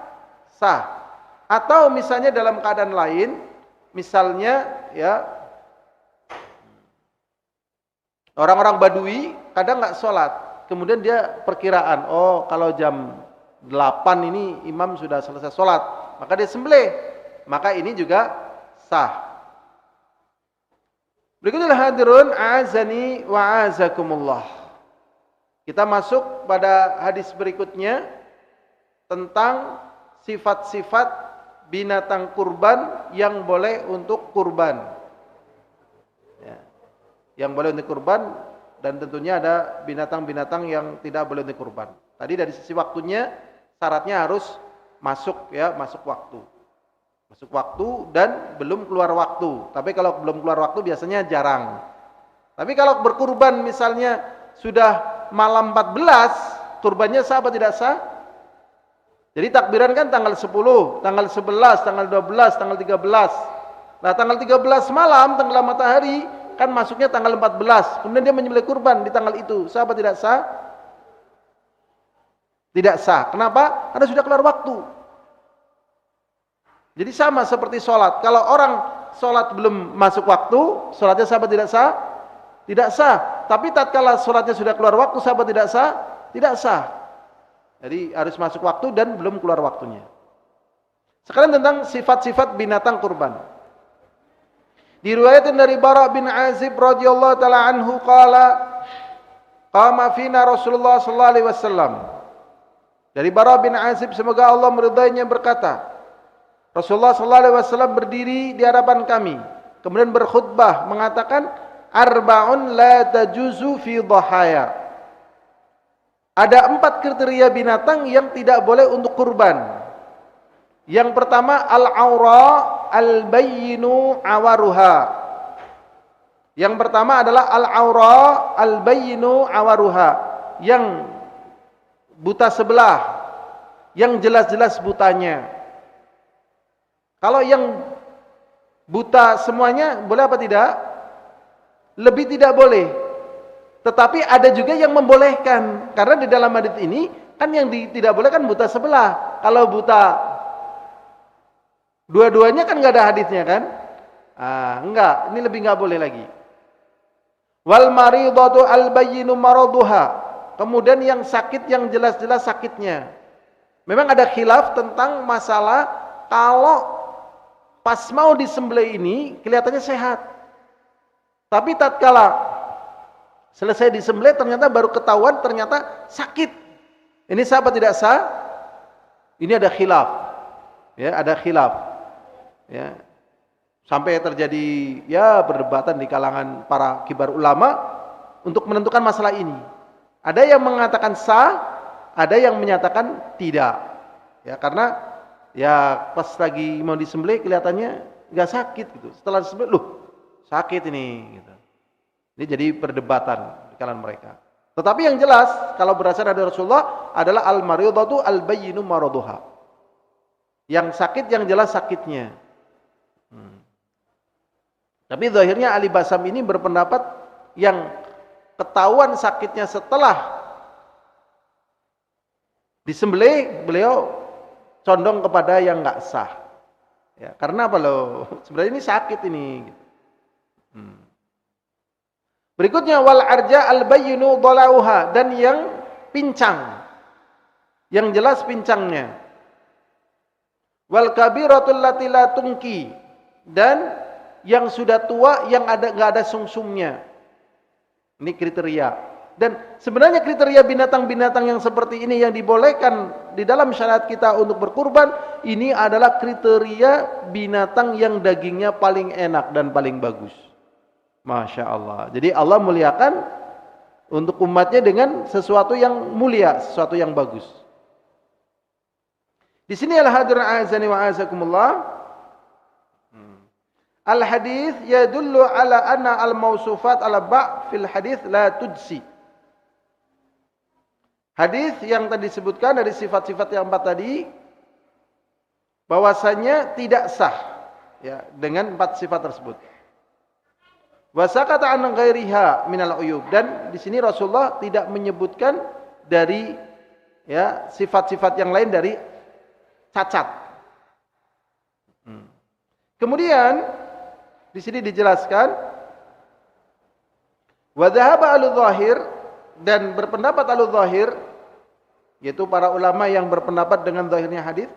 sah. Atau misalnya dalam keadaan lain, misalnya ya orang-orang Badui kadang nggak salat. Kemudian dia perkiraan, oh kalau jam 8 ini imam sudah selesai salat, maka dia sembelih. Maka ini juga sah. Berikutnya hadirun azani wa azakumullah. Kita masuk pada hadis berikutnya tentang sifat-sifat binatang kurban yang boleh untuk kurban. Ya. Yang boleh untuk kurban, dan tentunya ada binatang-binatang yang tidak boleh untuk kurban. Tadi dari sisi waktunya syaratnya harus masuk ya, masuk waktu. Masuk waktu dan belum keluar waktu. Tapi kalau belum keluar waktu biasanya jarang. Tapi kalau berkurban misalnya sudah malam 14, kurbannya sah atau tidak sah? Jadi takbiran kan tanggal 10, tanggal 11, tanggal 12, tanggal 13. Nah, tanggal 13 malam, tenggelam matahari, kan masuknya tanggal 14. Kemudian dia menyembelih kurban di tanggal itu. Sah atau tidak sah? Tidak sah. Kenapa? Karena sudah keluar waktu. Jadi sama seperti sholat. Kalau orang sholat belum masuk waktu, sholatnya sah atau tidak sah? Tidak sah. Tapi tatkala sholatnya sudah keluar waktu, sah atau tidak sah? Tidak sah. Jadi harus masuk waktu dan belum keluar waktunya. Sekarang tentang sifat-sifat binatang kurban. Diriwayatkan dari Bara bin Azib radhiyallahu taala anhu qala qama fina Rasulullah sallallahu alaihi wasallam. Dari Bara bin Azib, semoga Allah meridainya, berkata, Rasulullah sallallahu alaihi wasallam berdiri di hadapan kami, kemudian berkhutbah mengatakan, arba'un la tajuzu fi dhahaya. Ada 4 kriteria binatang yang tidak boleh untuk kurban. Yang pertama, al-aura al-bayyinu awaruha. Yang pertama adalah al-aura al-bayyinu awaruha, yang buta sebelah, yang jelas-jelas butanya. Kalau yang buta semuanya boleh apa tidak? Lebih tidak boleh. Tetapi ada juga yang membolehkan. Karena di dalam hadis ini kan yang tidak boleh kan buta sebelah. Kalau buta dua-duanya kan nggak ada hadisnya kan? Enggak, ini lebih nggak boleh lagi. Wal maridatu al bayyinu maraduha. Kemudian yang sakit, yang jelas-jelas sakitnya. Memang ada khilaf tentang masalah kalau pas mau disembelih ini kelihatannya sehat. Tapi tatkala selesai disembelih ternyata baru ketahuan ternyata sakit. Ini sah atau tidak sah? Ini ada khilaf. Ya, ada khilaf. Ya. Sampai terjadi ya perdebatan di kalangan para kibar ulama untuk menentukan masalah ini. Ada yang mengatakan sah, ada yang menyatakan tidak. Ya, karena ya pas lagi mau disembelih kelihatannya nggak sakit gitu. Setelah disembelih, loh sakit ini gitu. Ini jadi perdebatan di kalangan mereka. Tetapi yang jelas kalau berasal dari Rasulullah adalah al-maridatu al-bayyinu maraduha. Yang sakit yang jelas sakitnya. Tapi zahirnya Ali Basam ini berpendapat yang ketahuan sakitnya setelah disembelih, beliau condong kepada yang enggak sah. Ya, karena apa loh? Sebenarnya ini sakit ini. Berikutnya wal arja al bayyinu dhalauha, dan yang pincang, yang jelas pincangnya. Wal kabiratul lati la tungki, dan yang sudah tua yang enggak ada sumsumnya. Ini kriteria. Dan sebenarnya kriteria binatang-binatang yang seperti ini yang dibolehkan di dalam syariat kita untuk berkurban, ini adalah kriteria binatang yang dagingnya paling enak dan paling bagus. Masya Allah. Jadi Allah muliakan untuk umatnya dengan sesuatu yang mulia, sesuatu yang bagus. Di sini al-hadirin a'azani wa a'azakumullah. Al-hadis yadullu ala anna al-mawsufat ala ba' fil hadis la tudsi. Hadis yang tadi disebutkan dari sifat-sifat yang 4 tadi bahwasanya tidak sah ya dengan 4 sifat tersebut. Wa sakata an ghairiha minal uyub, dan di sini Rasulullah tidak menyebutkan dari ya sifat-sifat yang lain dari cacat. Kemudian di sini dijelaskan wa dhahaba al-zahir, dan berpendapat al-zahir, yaitu para ulama yang berpendapat dengan zahirnya hadis,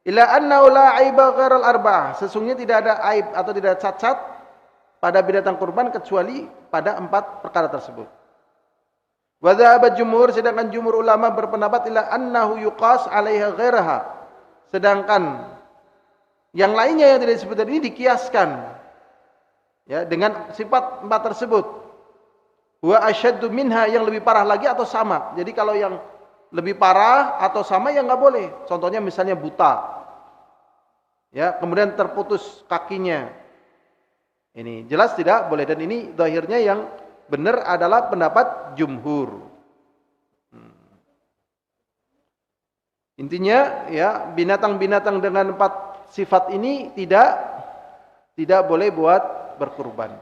ila annahu la aiba ghairal arba'ah, sesungguhnya tidak ada aib atau tidak ada cacat pada binatang kurban kecuali pada 4 perkara tersebut. Wa dhahaba jumhur, sedangkan jumhur ulama berpendapat ila annahu yuqas 'alaiha ghairaha, sedangkan yang lainnya yang tidak disebut tadi ini dikiaskan ya dengan sifat 4 tersebut. Wa asyaddu minha, yang lebih parah lagi atau sama. Jadi kalau yang lebih parah atau sama ya enggak boleh. Contohnya misalnya buta. Ya, kemudian terputus kakinya. Ini jelas tidak boleh, dan ini zahirnya yang benar adalah pendapat jumhur. Intinya ya, binatang-binatang dengan 4 sifat ini tidak boleh buat berkurban.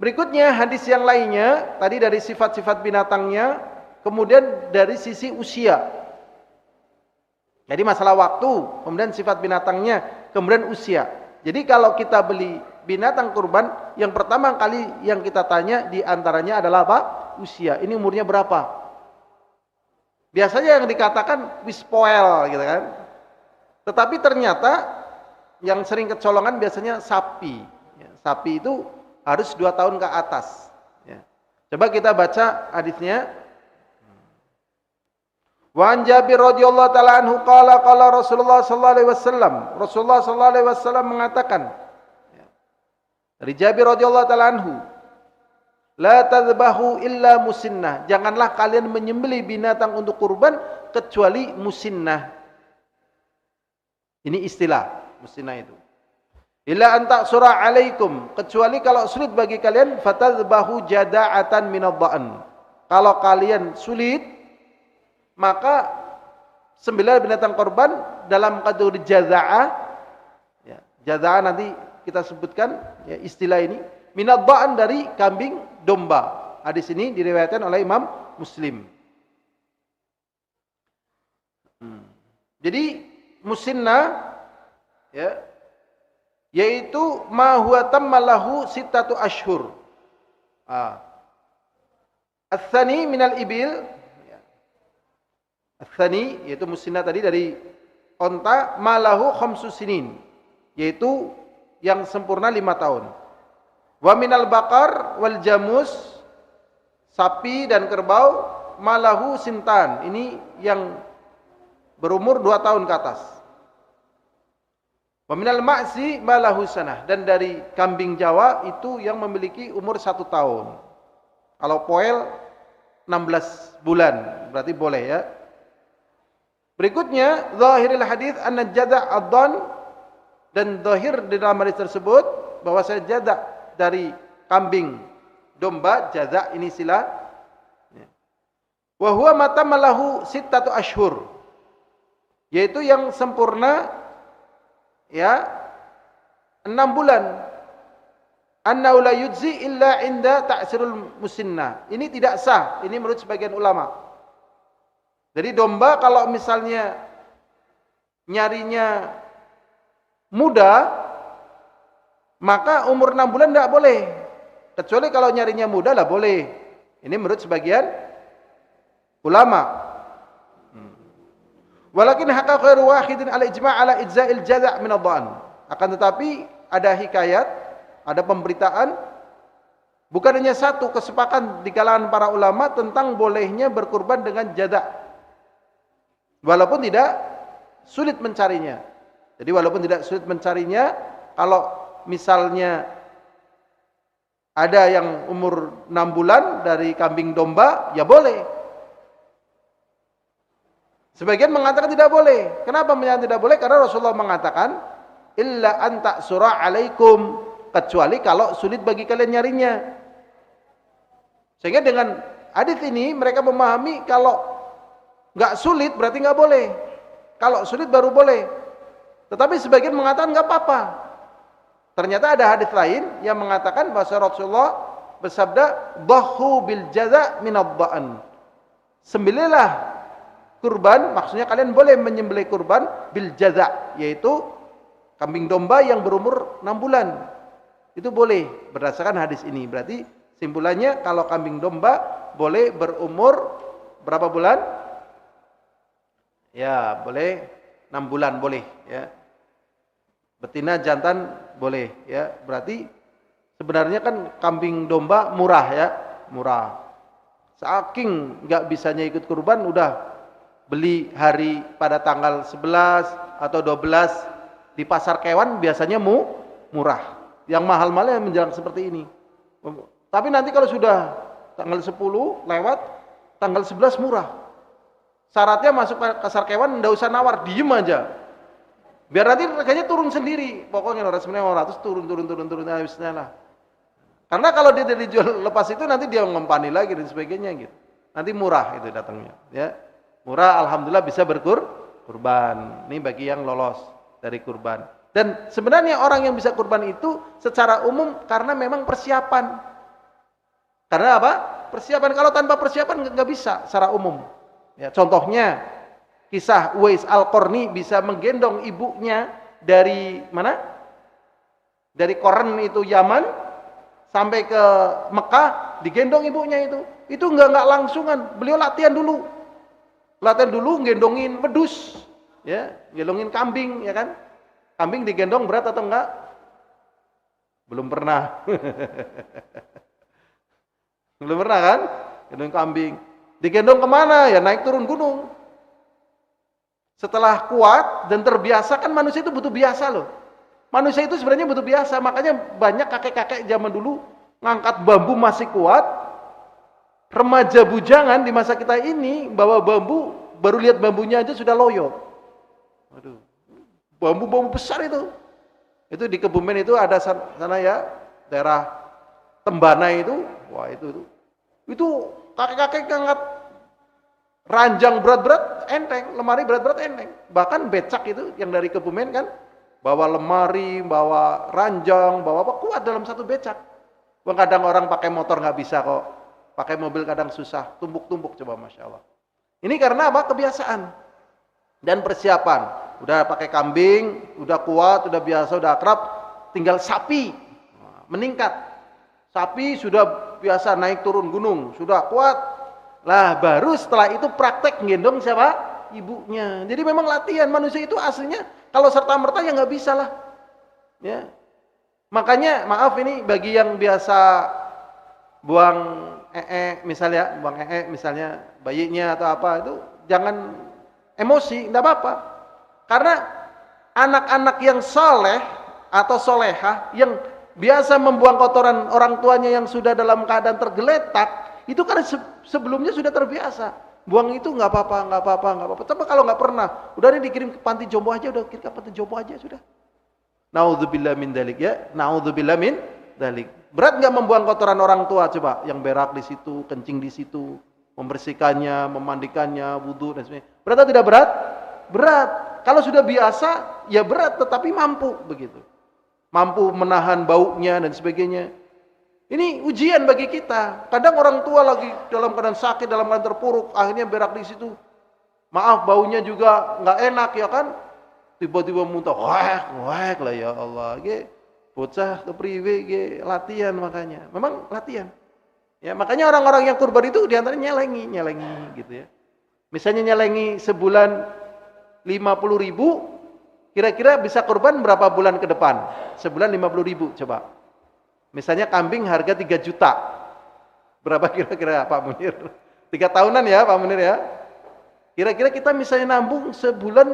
Berikutnya hadis yang lainnya, tadi dari sifat-sifat binatangnya, kemudian dari sisi usia. Jadi masalah waktu, kemudian sifat binatangnya, kemudian usia. Jadi kalau kita beli binatang kurban, yang pertama kali yang kita tanya di antaranya adalah apa? Usia. Ini umurnya berapa? Biasanya yang dikatakan wis poel gitu kan. Tetapi ternyata yang sering kecolongan biasanya sapi. Ya, sapi itu harus 2 tahun ke atas. Ya. Coba kita baca hadisnya. Wa an Jabir radhiyallahu taala anhu qala qala Rasulullah sallallahu alaihi wasallam. Rasulullah sallallahu alaihi wasallam mengatakan, ya, dari Jabir radhiyallahu taala anhu, la tadhbahu illa musinnah. Janganlah kalian menyembelih binatang untuk kurban kecuali musinnah. Ini istilah musinnah itu. Illa anta surah alaikum, kecuali kalau sulit bagi kalian, fatadhbahu jada'atan minadh-dha'n. Kalau kalian sulit, maka sembelih binatang korban dalam kategori jaza'ah. Ya, jaza'ah nanti kita sebutkan ya istilah ini, minadh-dha'n, dari kambing domba. Hadis ini diriwayatkan oleh Imam Muslim. Jadi musinnah ya, yaitu ma huwa tammalahu sittatu ashhur. Ats-tsani minal ibil. Ats-tsani yaitu musinnah tadi dari onta, malahu khamsu sinin, yaitu yang sempurna 5 tahun. Wa minal baqar wal jamus, sapi dan kerbau, malahu sintan, ini yang berumur 2 tahun ke atas. Wa minal ma'zi malahu sanah, dan dari kambing Jawa itu yang memiliki umur 1 tahun. Kalau poel 16 bulan, berarti boleh ya. Berikutnya zahiril hadis anna jada' ad-dhan, dan zahir di dalam hadis tersebut bahwa saya jada' dari kambing domba, jada' ini sila, Wa huwa matamalahu sittatu ashhur. Yaitu yang sempurna ya 6 bulan. Annahu la yujzi illa inda ta'sirul musinnah. Ini tidak sah, ini menurut sebagian ulama. Jadi domba kalau misalnya nyarinya muda, maka umur 6 bulan tidak boleh. Kecuali kalau nyarinya muda lah boleh. Ini menurut sebagian ulama. Walakin hakka khairu wahidin ala ijma' ala ijza'il jaza' min ad-dha'n. Akan tetapi ada hikayat, ada pemberitaan, bukan hanya satu kesepakatan di kalangan para ulama tentang bolehnya berkurban dengan jaza'. Walaupun tidak sulit mencarinya. Jadi walaupun tidak sulit mencarinya, kalau misalnya ada yang umur 6 bulan dari kambing domba, ya boleh. Sebagian mengatakan tidak boleh. Kenapa menyatakan tidak boleh? Karena Rasulullah mengatakan, illa anta surah alaikum, kecuali kalau sulit bagi kalian nyarinya. Sehingga dengan hadis ini mereka memahami kalau nggak sulit berarti nggak boleh. Kalau sulit baru boleh. Tetapi sebagian mengatakan nggak apa-apa. Ternyata ada hadis lain yang mengatakan bahwa Rasulullah bersabda, "Dhahu bil jaza' min ad-dha'n." Sembelihlah kurban, maksudnya kalian boleh menyembelih kurban bil jaza', yaitu kambing domba yang berumur 6 bulan. Itu boleh berdasarkan hadis ini. Berarti simpulannya kalau kambing domba boleh berumur berapa bulan? Ya, boleh 6 bulan boleh ya. Betina jantan boleh ya. Berarti sebenarnya kan kambing domba murah ya, murah. Saking nggak bisanya ikut kurban, udah beli hari pada tanggal 11 atau 12 di pasar kewan biasanya murah. Yang mahal-mahalnya menjelang seperti ini. Tapi nanti kalau sudah tanggal 10 lewat, tanggal 11 murah. Syaratnya masuk pasar kewan enggak usah nawar, diem aja. Biar nanti harganya turun sendiri. Pokoknya 100 turun bismillah. Karena kalau dia dijual lepas itu nanti dia ngempani lagi dan sebagainya gitu. Nanti murah itu datangnya, ya. Murah, alhamdulillah bisa berkurban. Ini bagi yang lolos dari kurban. Dan sebenarnya orang yang bisa kurban itu secara umum karena memang persiapan. Karena apa? Persiapan. Kalau tanpa persiapan nggak bisa secara umum. Ya, contohnya kisah Uwais Al-Qarni bisa menggendong ibunya dari mana? Dari Qarn itu Yaman sampai ke Mekah, digendong ibunya itu. Itu nggak langsungan. Beliau latihan dulu. Latihan dulu gendongin wedus, ya, gendongin kambing, ya kan? Kambing digendong berat atau enggak? Belum pernah. Belum pernah kan? Gendong kambing. Digendong kemana? Ya naik turun gunung. Setelah kuat dan terbiasa, kan manusia itu butuh biasa loh. Manusia itu sebenarnya butuh biasa, makanya banyak kakek-kakek zaman dulu ngangkat bambu masih kuat. Remaja bujangan di masa kita ini bawa bambu, baru lihat bambunya aja sudah loyo. Waduh, bambu-bambu besar itu. Itu di Kebumen itu ada sana ya, daerah Tembana itu. Wah, itu kakek-kakek ngangkat ranjang berat-berat enteng, lemari berat-berat enteng. Bahkan becak itu yang dari Kebumen kan, bawa lemari, bawa ranjang, bawa apa kuat dalam satu becak. Kadang orang pakai motor nggak bisa kok. Pakai mobil kadang susah, tumbuk-tumbuk coba, Masya Allah. Ini karena apa? Kebiasaan dan persiapan. Udah pakai kambing, udah kuat, udah biasa, udah akrab, tinggal sapi meningkat. Sapi sudah biasa naik turun gunung, sudah kuat. Lah baru setelah itu praktek gendong siapa? Ibunya. Jadi memang latihan. Manusia itu aslinya kalau serta-merta ya nggak bisa lah. Ya. Makanya maaf ini bagi yang biasa buang misalnya bayinya atau apa itu jangan emosi, enggak apa-apa. Karena anak-anak yang saleh atau solehah yang biasa membuang kotoran orang tuanya yang sudah dalam keadaan tergeletak, itu kan sebelumnya sudah terbiasa. Buang itu enggak apa-apa. Tapi kalau enggak pernah, udah ini dikirim ke panti jompo aja, udah kirim ke panti jompo aja sudah. Naudzubillah min dzalik ya, naudzubillah min dzalik. Berat nggak membuang kotoran orang tua? Coba, yang berak di situ, kencing di situ, membersihkannya, memandikannya, wudu dan sebagainya. Berat atau tidak berat? Berat. Kalau sudah biasa, ya berat, tetapi mampu begitu. Mampu menahan baunya dan sebagainya. Ini ujian bagi kita. Kadang orang tua lagi dalam keadaan sakit, dalam keadaan terpuruk, akhirnya berak di situ. Maaf, baunya juga nggak enak ya kan? Tiba-tiba muntah, wah lah ya Allah. Bocah kepriwe, latihan makanya. Memang latihan. Ya, makanya orang-orang yang kurban itu diantaranya nyelengi gitu ya. Misalnya nyelengi sebulan 50.000, kira-kira bisa kurban berapa bulan ke depan? Sebulan 50.000 coba. Misalnya kambing harga 3 juta. Berapa kira-kira Pak Munir? 3 tahunan ya Pak Munir ya. Kira-kira kita misalnya nabung sebulan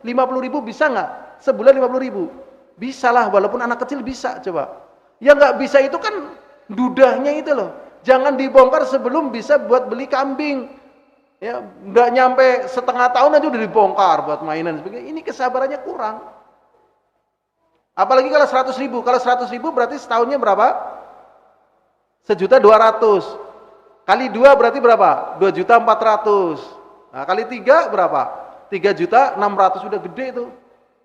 50.000 bisa nggak? Sebulan 50.000? Bisa lah, walaupun anak kecil bisa coba. Yang nggak bisa itu kan dudahnya itu loh. Jangan dibongkar sebelum bisa buat beli kambing. Ya, nggak nyampe setengah tahun aja udah dibongkar buat mainan sebagainya. Ini kesabarannya kurang. Apalagi kalau 100.000. Kalau 100.000 berarti setahunnya berapa? 1.200.000. Kali 2 berarti berapa? 2.400.000. Nah, kali 3 berapa? 3.600.000. Sudah gede itu.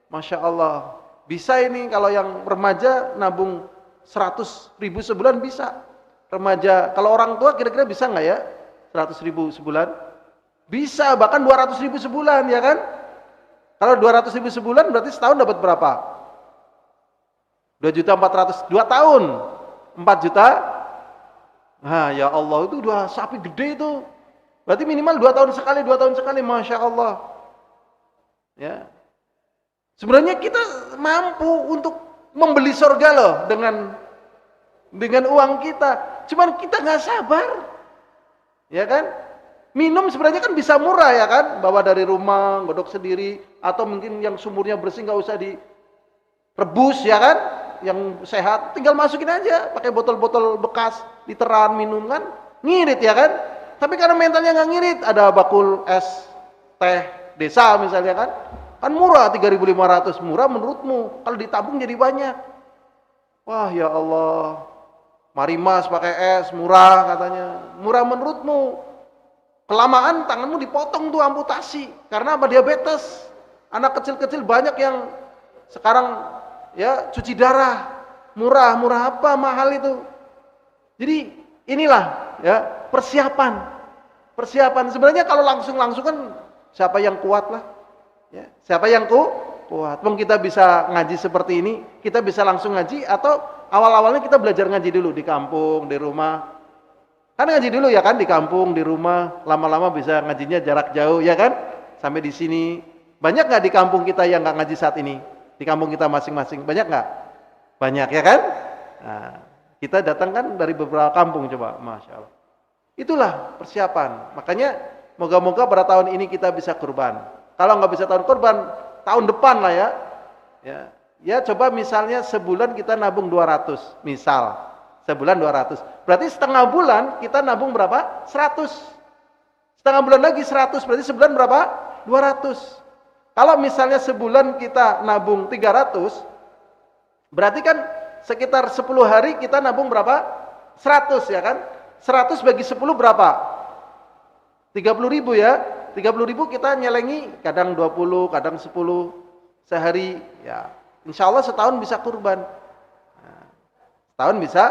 Masya Allah. Bisa ini kalau yang remaja nabung 100.000 sebulan bisa. Remaja, kalau orang tua kira-kira bisa nggak ya? 100.000 sebulan? Bisa, bahkan 200.000 sebulan ya kan? Kalau 200.000 sebulan berarti setahun dapat berapa? 2.400.000, 2 tahun 4 juta. Nah ya Allah, itu udah sapi gede itu. Berarti minimal 2 tahun sekali, 2 tahun sekali, Masya Allah. Ya. Sebenarnya kita mampu untuk membeli surga loh dengan uang kita. Cuman kita nggak sabar. Ya kan? Minum sebenarnya kan bisa murah ya kan? Bawa dari rumah, godok sendiri, atau mungkin yang sumurnya bersih nggak usah direbus ya kan? Yang sehat tinggal masukin aja pakai botol-botol bekas, literan minum kan? Ngirit ya kan? Tapi karena mentalnya nggak ngirit, ada bakul es teh desa misalnya kan? Kan murah 3.500, murah menurutmu. Kalau ditabung jadi banyak. Wah ya Allah. Mari mas pakai es murah katanya. Murah menurutmu. Kelamaan tanganmu dipotong tuh amputasi. Karena apa? Diabetes. Anak kecil-kecil banyak yang sekarang ya cuci darah. Murah apa? Mahal itu. Jadi inilah ya persiapan. Sebenarnya kalau langsung kan siapa yang kuat lah. Ya, siapa yang kuat? Wong kita bisa ngaji seperti ini, kita bisa langsung ngaji atau awal-awalnya kita belajar ngaji dulu di kampung, di rumah. Kan ngaji dulu ya kan di kampung, di rumah, lama-lama bisa ngajinya jarak jauh ya kan? Sampai di sini. Banyak nggak di kampung kita yang nggak ngaji saat ini? Di kampung kita masing-masing, banyak nggak? Banyak ya kan? Nah, kita datang kan dari beberapa kampung coba, Masya Allah. Itulah persiapan. Makanya moga-moga pada tahun ini kita bisa kurban. Kalau nggak bisa tahun kurban, tahun depan lah ya. Ya coba misalnya sebulan kita nabung 200, misal. Sebulan 200. Berarti setengah bulan kita nabung berapa? 100. Setengah bulan lagi 100, berarti sebulan berapa? 200. Kalau misalnya sebulan kita nabung 300, berarti kan sekitar 10 hari kita nabung berapa? 100 ya kan? 100 bagi 10 berapa? 30.000 ya. 30.000 kita nyelengi kadang 20, kadang 10 sehari ya. Insya Allah setahun bisa kurban. Nah, setahun bisa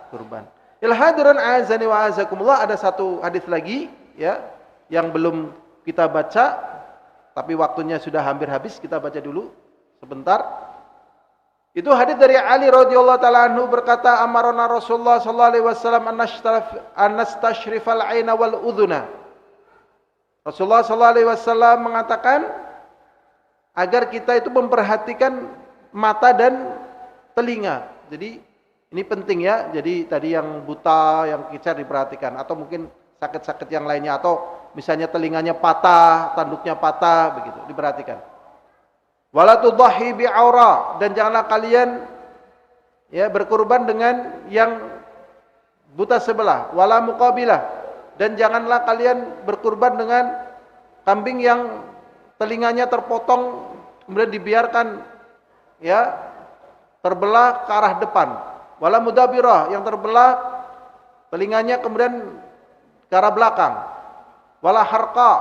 kurban. Ilhadiran azani wa azakumullah, ada satu hadis lagi ya yang belum kita baca tapi waktunya sudah hampir habis, kita baca dulu sebentar. Itu hadis dari Ali radhiyallahu taala anhu berkata, amarona Rasulullah sallallahu alaihi wasallam an nastashrifal aina wal udhuna. Rasulullah sallallahu alaihi wasallam mengatakan agar kita itu memperhatikan mata dan telinga. Jadi ini penting ya. Jadi tadi yang buta, yang kicar diperhatikan, atau mungkin sakit-sakit yang lainnya, atau misalnya telinganya patah, tanduknya patah, begitu diperhatikan. Wala tudhahi bi aura, dan janganlah kalian ya berkurban dengan yang buta sebelah, wala muqabilah, dan janganlah kalian berkurban dengan kambing yang telinganya terpotong kemudian dibiarkan ya terbelah ke arah depan, wala mudabirah, yang terbelah telinganya kemudian ke arah belakang. wala harqa,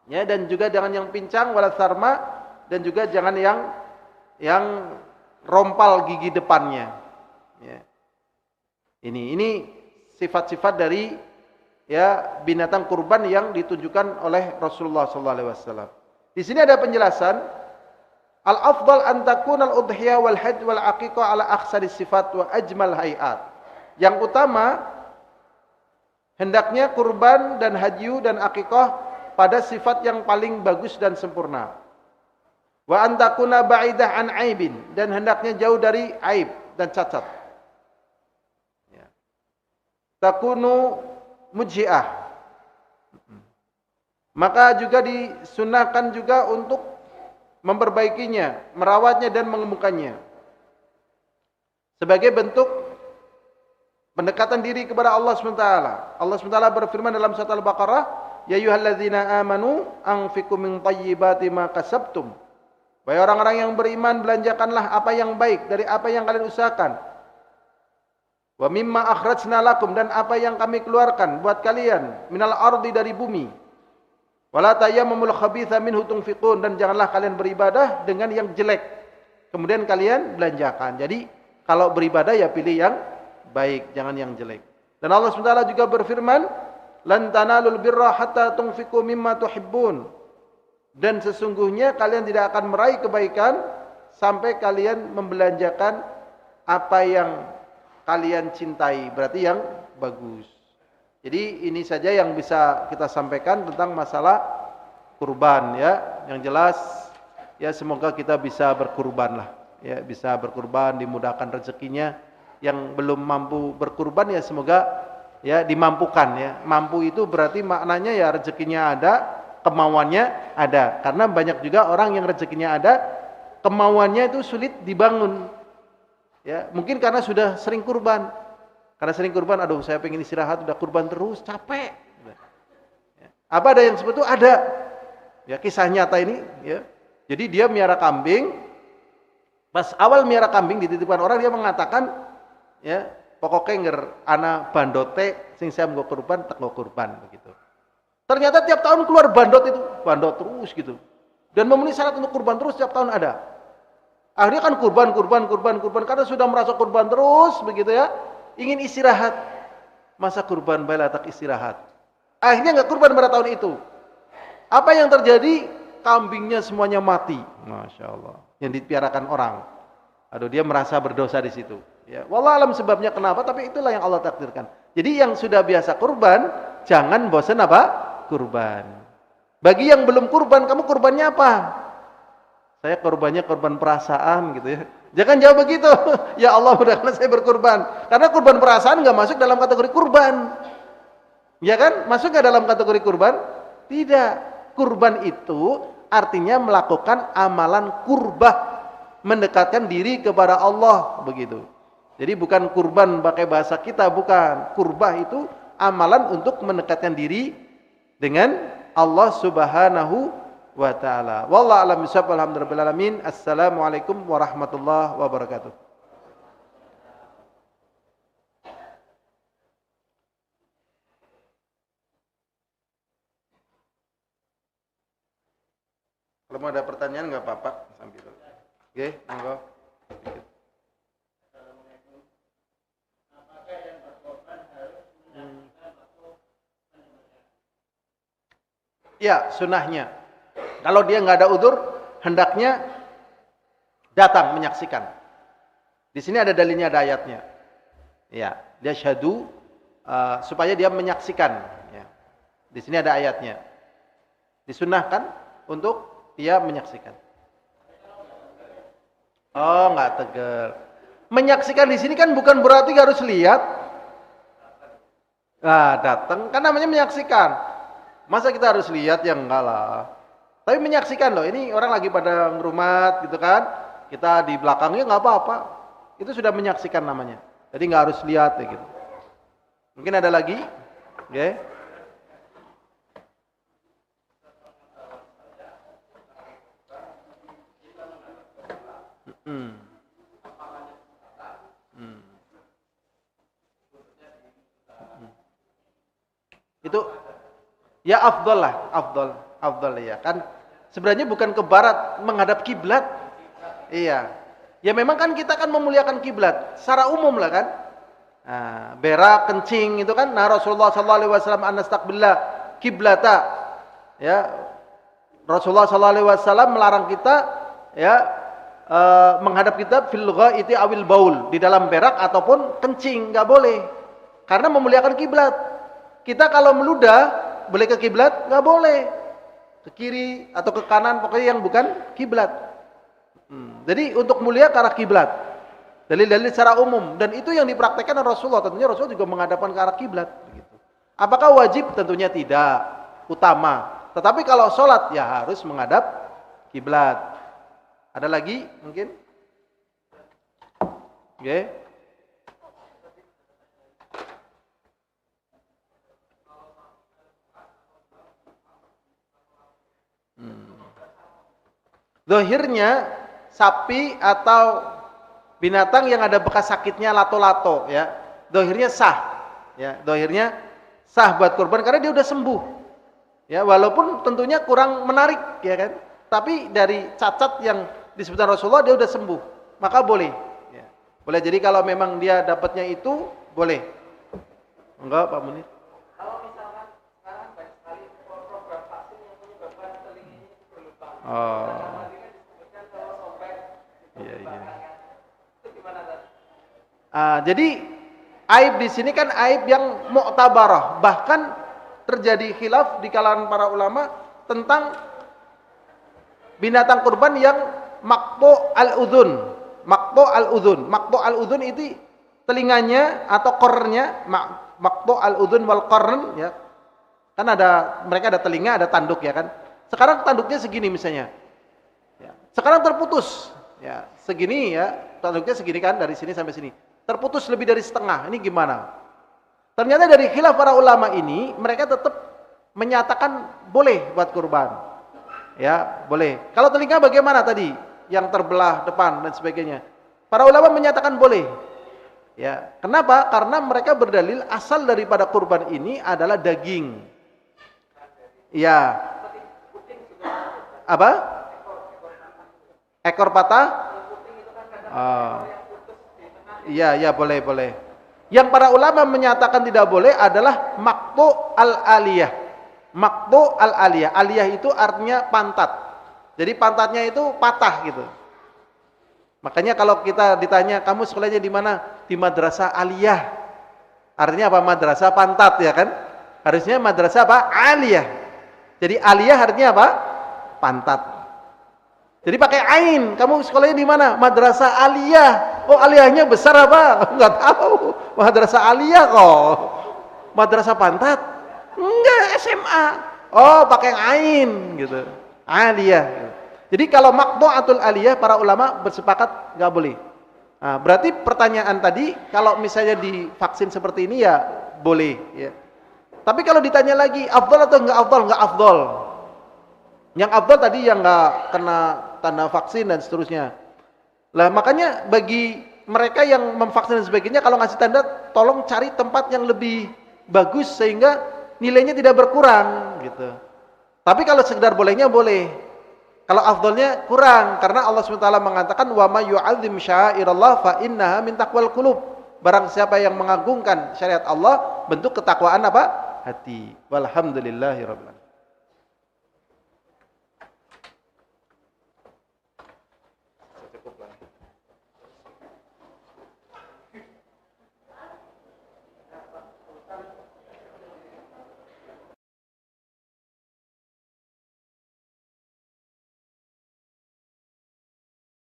ya, dan juga jangan yang pincang, wala sarma, dan juga jangan yang rompal gigi depannya. Ya. Ini sifat-sifat dari ya binatang kurban yang ditunjukkan oleh Rasulullah SAW. Di sini ada penjelasan, al-afdal an takuna al-udhiyah wal hajj wal aqiqah ala akhsari sifat wa ajmal hayat. Yang utama hendaknya kurban dan haji dan akikah pada sifat yang paling bagus dan sempurna. Wa an takuna ba'idah an aibin, dan hendaknya jauh dari aib dan cacat. Ya. Takunu mujhi'ah. Maka juga disunahkan juga untuk memperbaikinya, merawatnya dan mengemukkannya sebagai bentuk pendekatan diri kepada Allah SWT. Allah SWT berfirman dalam surat Al-Baqarah, ya ayyuhalladzina amanu anfiqu min thayyibati ma kasabtum. Wahai orang-orang yang beriman, belanjakanlah apa yang baik dari apa yang kalian usahakan. Wa mimma akhrajna lakum, dan apa yang kami keluarkan buat kalian minal ardi, dari bumi. Wala tayammamul khabitha minhu tunfiqun, dan janganlah kalian beribadah dengan yang jelek kemudian kalian belanjakan. Jadi kalau beribadah ya pilih yang baik, jangan yang jelek. Dan Allah SWT juga berfirman, lan tanalul birra hatta tunfiqu mimma tuhibbun. Dan sesungguhnya kalian tidak akan meraih kebaikan sampai kalian membelanjakan apa yang kalian cintai, berarti yang bagus. Jadi ini saja yang bisa kita sampaikan tentang masalah kurban, ya. Yang jelas ya semoga kita bisa berkurban lah, ya, bisa berkurban, dimudahkan rezekinya. Yang belum mampu berkurban ya semoga ya dimampukan, ya. Mampu itu berarti maknanya ya rezekinya ada, kemauannya ada. Karena banyak juga orang yang rezekinya ada, kemauannya itu sulit dibangun. Ya, mungkin karena sudah sering kurban. Karena sering kurban, aduh saya pengen istirahat, udah kurban terus, capek. Ya. Apa ada yang seperti itu? Ada. Ya, kisah nyata ini, ya. Jadi dia miara kambing. Pas awal miara kambing dititipkan orang, dia mengatakan, ya, pokoknya nger ana bandote sing saya mau kurban, tak mau kurban begitu. Ternyata tiap tahun keluar bandot itu, bandot terus gitu. Dan memenuhi syarat untuk kurban terus tiap tahun ada. Akhirnya kan kurban karena sudah merasa kurban terus begitu, ya. Ingin istirahat. Masa kurban bala tak istirahat. Akhirnya enggak kurban pada tahun itu. Apa yang terjadi? Kambingnya semuanya mati. Masya Allah. Yang dipiarakan orang. Aduh, dia merasa berdosa di situ. Ya, wallah alam sebabnya kenapa, tapi itulah yang Allah takdirkan. Jadi yang sudah biasa kurban, jangan bosan apa? Kurban. Bagi yang belum kurban, kamu kurbannya apa? Saya kurbannya kurban perasaan gitu, ya. Jangan jawab begitu. Ya Allah, mudah-mudahan saya berkurban. Karena kurban perasaan nggak masuk dalam kategori kurban. Ya kan? Masuk nggak dalam kategori kurban? Tidak. Kurban itu artinya melakukan amalan kurbah, mendekatkan diri kepada Allah begitu. Jadi bukan kurban pakai bahasa kita, bukan. Kurbah itu amalan untuk mendekatkan diri dengan Allah Subhanahu wa ta'ala. Wallahu a'lam bishawab. Alhamdulillahil alamin. Assalamualaikum warahmatullahi wabarakatuh. Kalau mau ada pertanyaan enggak apa-apa sambil. Oke, monggo. Ya, sunahnya. Kalau dia nggak ada udzur, hendaknya datang menyaksikan. Di sini ada dalilnya, ada ayatnya. Ya, dia syahdu supaya dia menyaksikan. Ya. Di sini ada ayatnya. Disunahkan untuk dia menyaksikan. Oh, nggak tegel. Menyaksikan di sini kan bukan berarti harus lihat. Nah, datang kan namanya menyaksikan. Masa kita harus lihat? Ya enggak lah. Tapi menyaksikan loh, ini orang lagi pada ngerumat gitu kan, kita di belakangnya nggak apa-apa, itu sudah menyaksikan namanya. Jadi nggak harus lihat ya gitu. Mungkin ada lagi, oke? Itu Ya afdol lah, afdol ya kan. Sebenarnya bukan ke barat, menghadap kiblat. Iya. Ya memang kan kita kan memuliakan kiblat secara umum lah kan. Nah, berak, kencing itu kan. Nah Rasulullah sallallahu alaihi wasallam anastaqbillah kiblata. Ya. Rasulullah sallallahu alaihi wasallam melarang kita ya menghadap kita fil ghaiti awil baul, di dalam berak ataupun kencing, enggak boleh. Karena memuliakan kiblat. Kita kalau meludah boleh ke kiblat? Enggak boleh. Ke kiri atau ke kanan, pokoknya yang bukan kiblat. Jadi untuk mulia ke arah kiblat. Dalil-dalil secara umum, dan itu yang dipraktekkan oleh Rasulullah. Tentunya Rasulullah juga menghadapkan ke arah kiblat. Apakah wajib? Tentunya tidak. Utama. Tetapi kalau sholat ya harus menghadap kiblat. Ada lagi mungkin? Oke. Zahirnya sapi atau binatang yang ada bekas sakitnya lato-lato ya, zahirnya sah ya, zahirnya sah buat kurban karena dia udah sembuh ya, walaupun tentunya kurang menarik ya kan, tapi dari cacat yang disebutkan Rasulullah dia udah sembuh, maka boleh ya. Boleh. Jadi kalau memang dia dapatnya itu boleh. Enggak Pak Munir? Kalau misalkan sekarang banyak sekali program vaksin yang menyebabkan telinganya berlubang. Oh. Jadi aib di sini kan aib yang mu'tabarah, bahkan terjadi khilaf di kalangan para ulama tentang binatang kurban yang maqtu al-udhun. Maqtu al-udhun. Maqtu al-udhun itu telinganya atau kornnya, maqtu al-udhun wal qarn ya. Kan mereka ada telinga, ada tanduk ya kan. Sekarang tanduknya segini misalnya. Ya. Sekarang terputus ya, segini ya, tanduknya segini kan dari sini sampai sini. Terputus lebih dari setengah, ini gimana? Ternyata dari khilaf para ulama ini, mereka tetap menyatakan boleh buat kurban. Ya, boleh. Kalau telinga bagaimana tadi? Yang terbelah depan dan sebagainya. Para ulama menyatakan boleh. Ya, kenapa? Karena mereka berdalil asal daripada kurban ini adalah daging. Ya. Apa? Ekor patah? Iya, boleh. Yang para ulama menyatakan tidak boleh adalah maqtu al-aliyah. Maqtu al-aliyah. Aliyah itu artinya pantat. Jadi pantatnya itu patah gitu. Makanya kalau kita ditanya, kamu sekolahnya di mana? Di madrasah aliyah. Artinya apa? Madrasah pantat ya kan? Harusnya madrasah apa? Aliyah. Jadi aliyah artinya apa? Pantat. Jadi pakai ain. Kamu sekolahnya di mana? Madrasah aliyah. Oh, aliyahnya besar apa? Enggak tahu. Madrasah aliyah kok. Madrasah pantat? Enggak, SMA. Oh, pakai ain gitu. Aliyah. Jadi kalau maqtu'atul aliyah para ulama bersepakat enggak boleh. Nah, berarti pertanyaan tadi kalau misalnya divaksin seperti ini ya boleh ya. Tapi kalau ditanya lagi afdal atau enggak afdal? Enggak afdal. Yang afdal tadi yang enggak kena tanda vaksin dan seterusnya. Lah makanya bagi mereka yang memvaksin dan sebagainya, kalau ngasih tanda tolong cari tempat yang lebih bagus sehingga nilainya tidak berkurang gitu. Tapi kalau sekedar bolehnya boleh. Kalau afdalnya kurang karena Allah SWT mengatakan wa may yu'azzim sya'airallah fa innaha min taqwal qulub. Barang siapa yang mengagungkan syariat Allah, bentuk ketakwaan apa? Hati. Walhamdulillahirabbil alamin.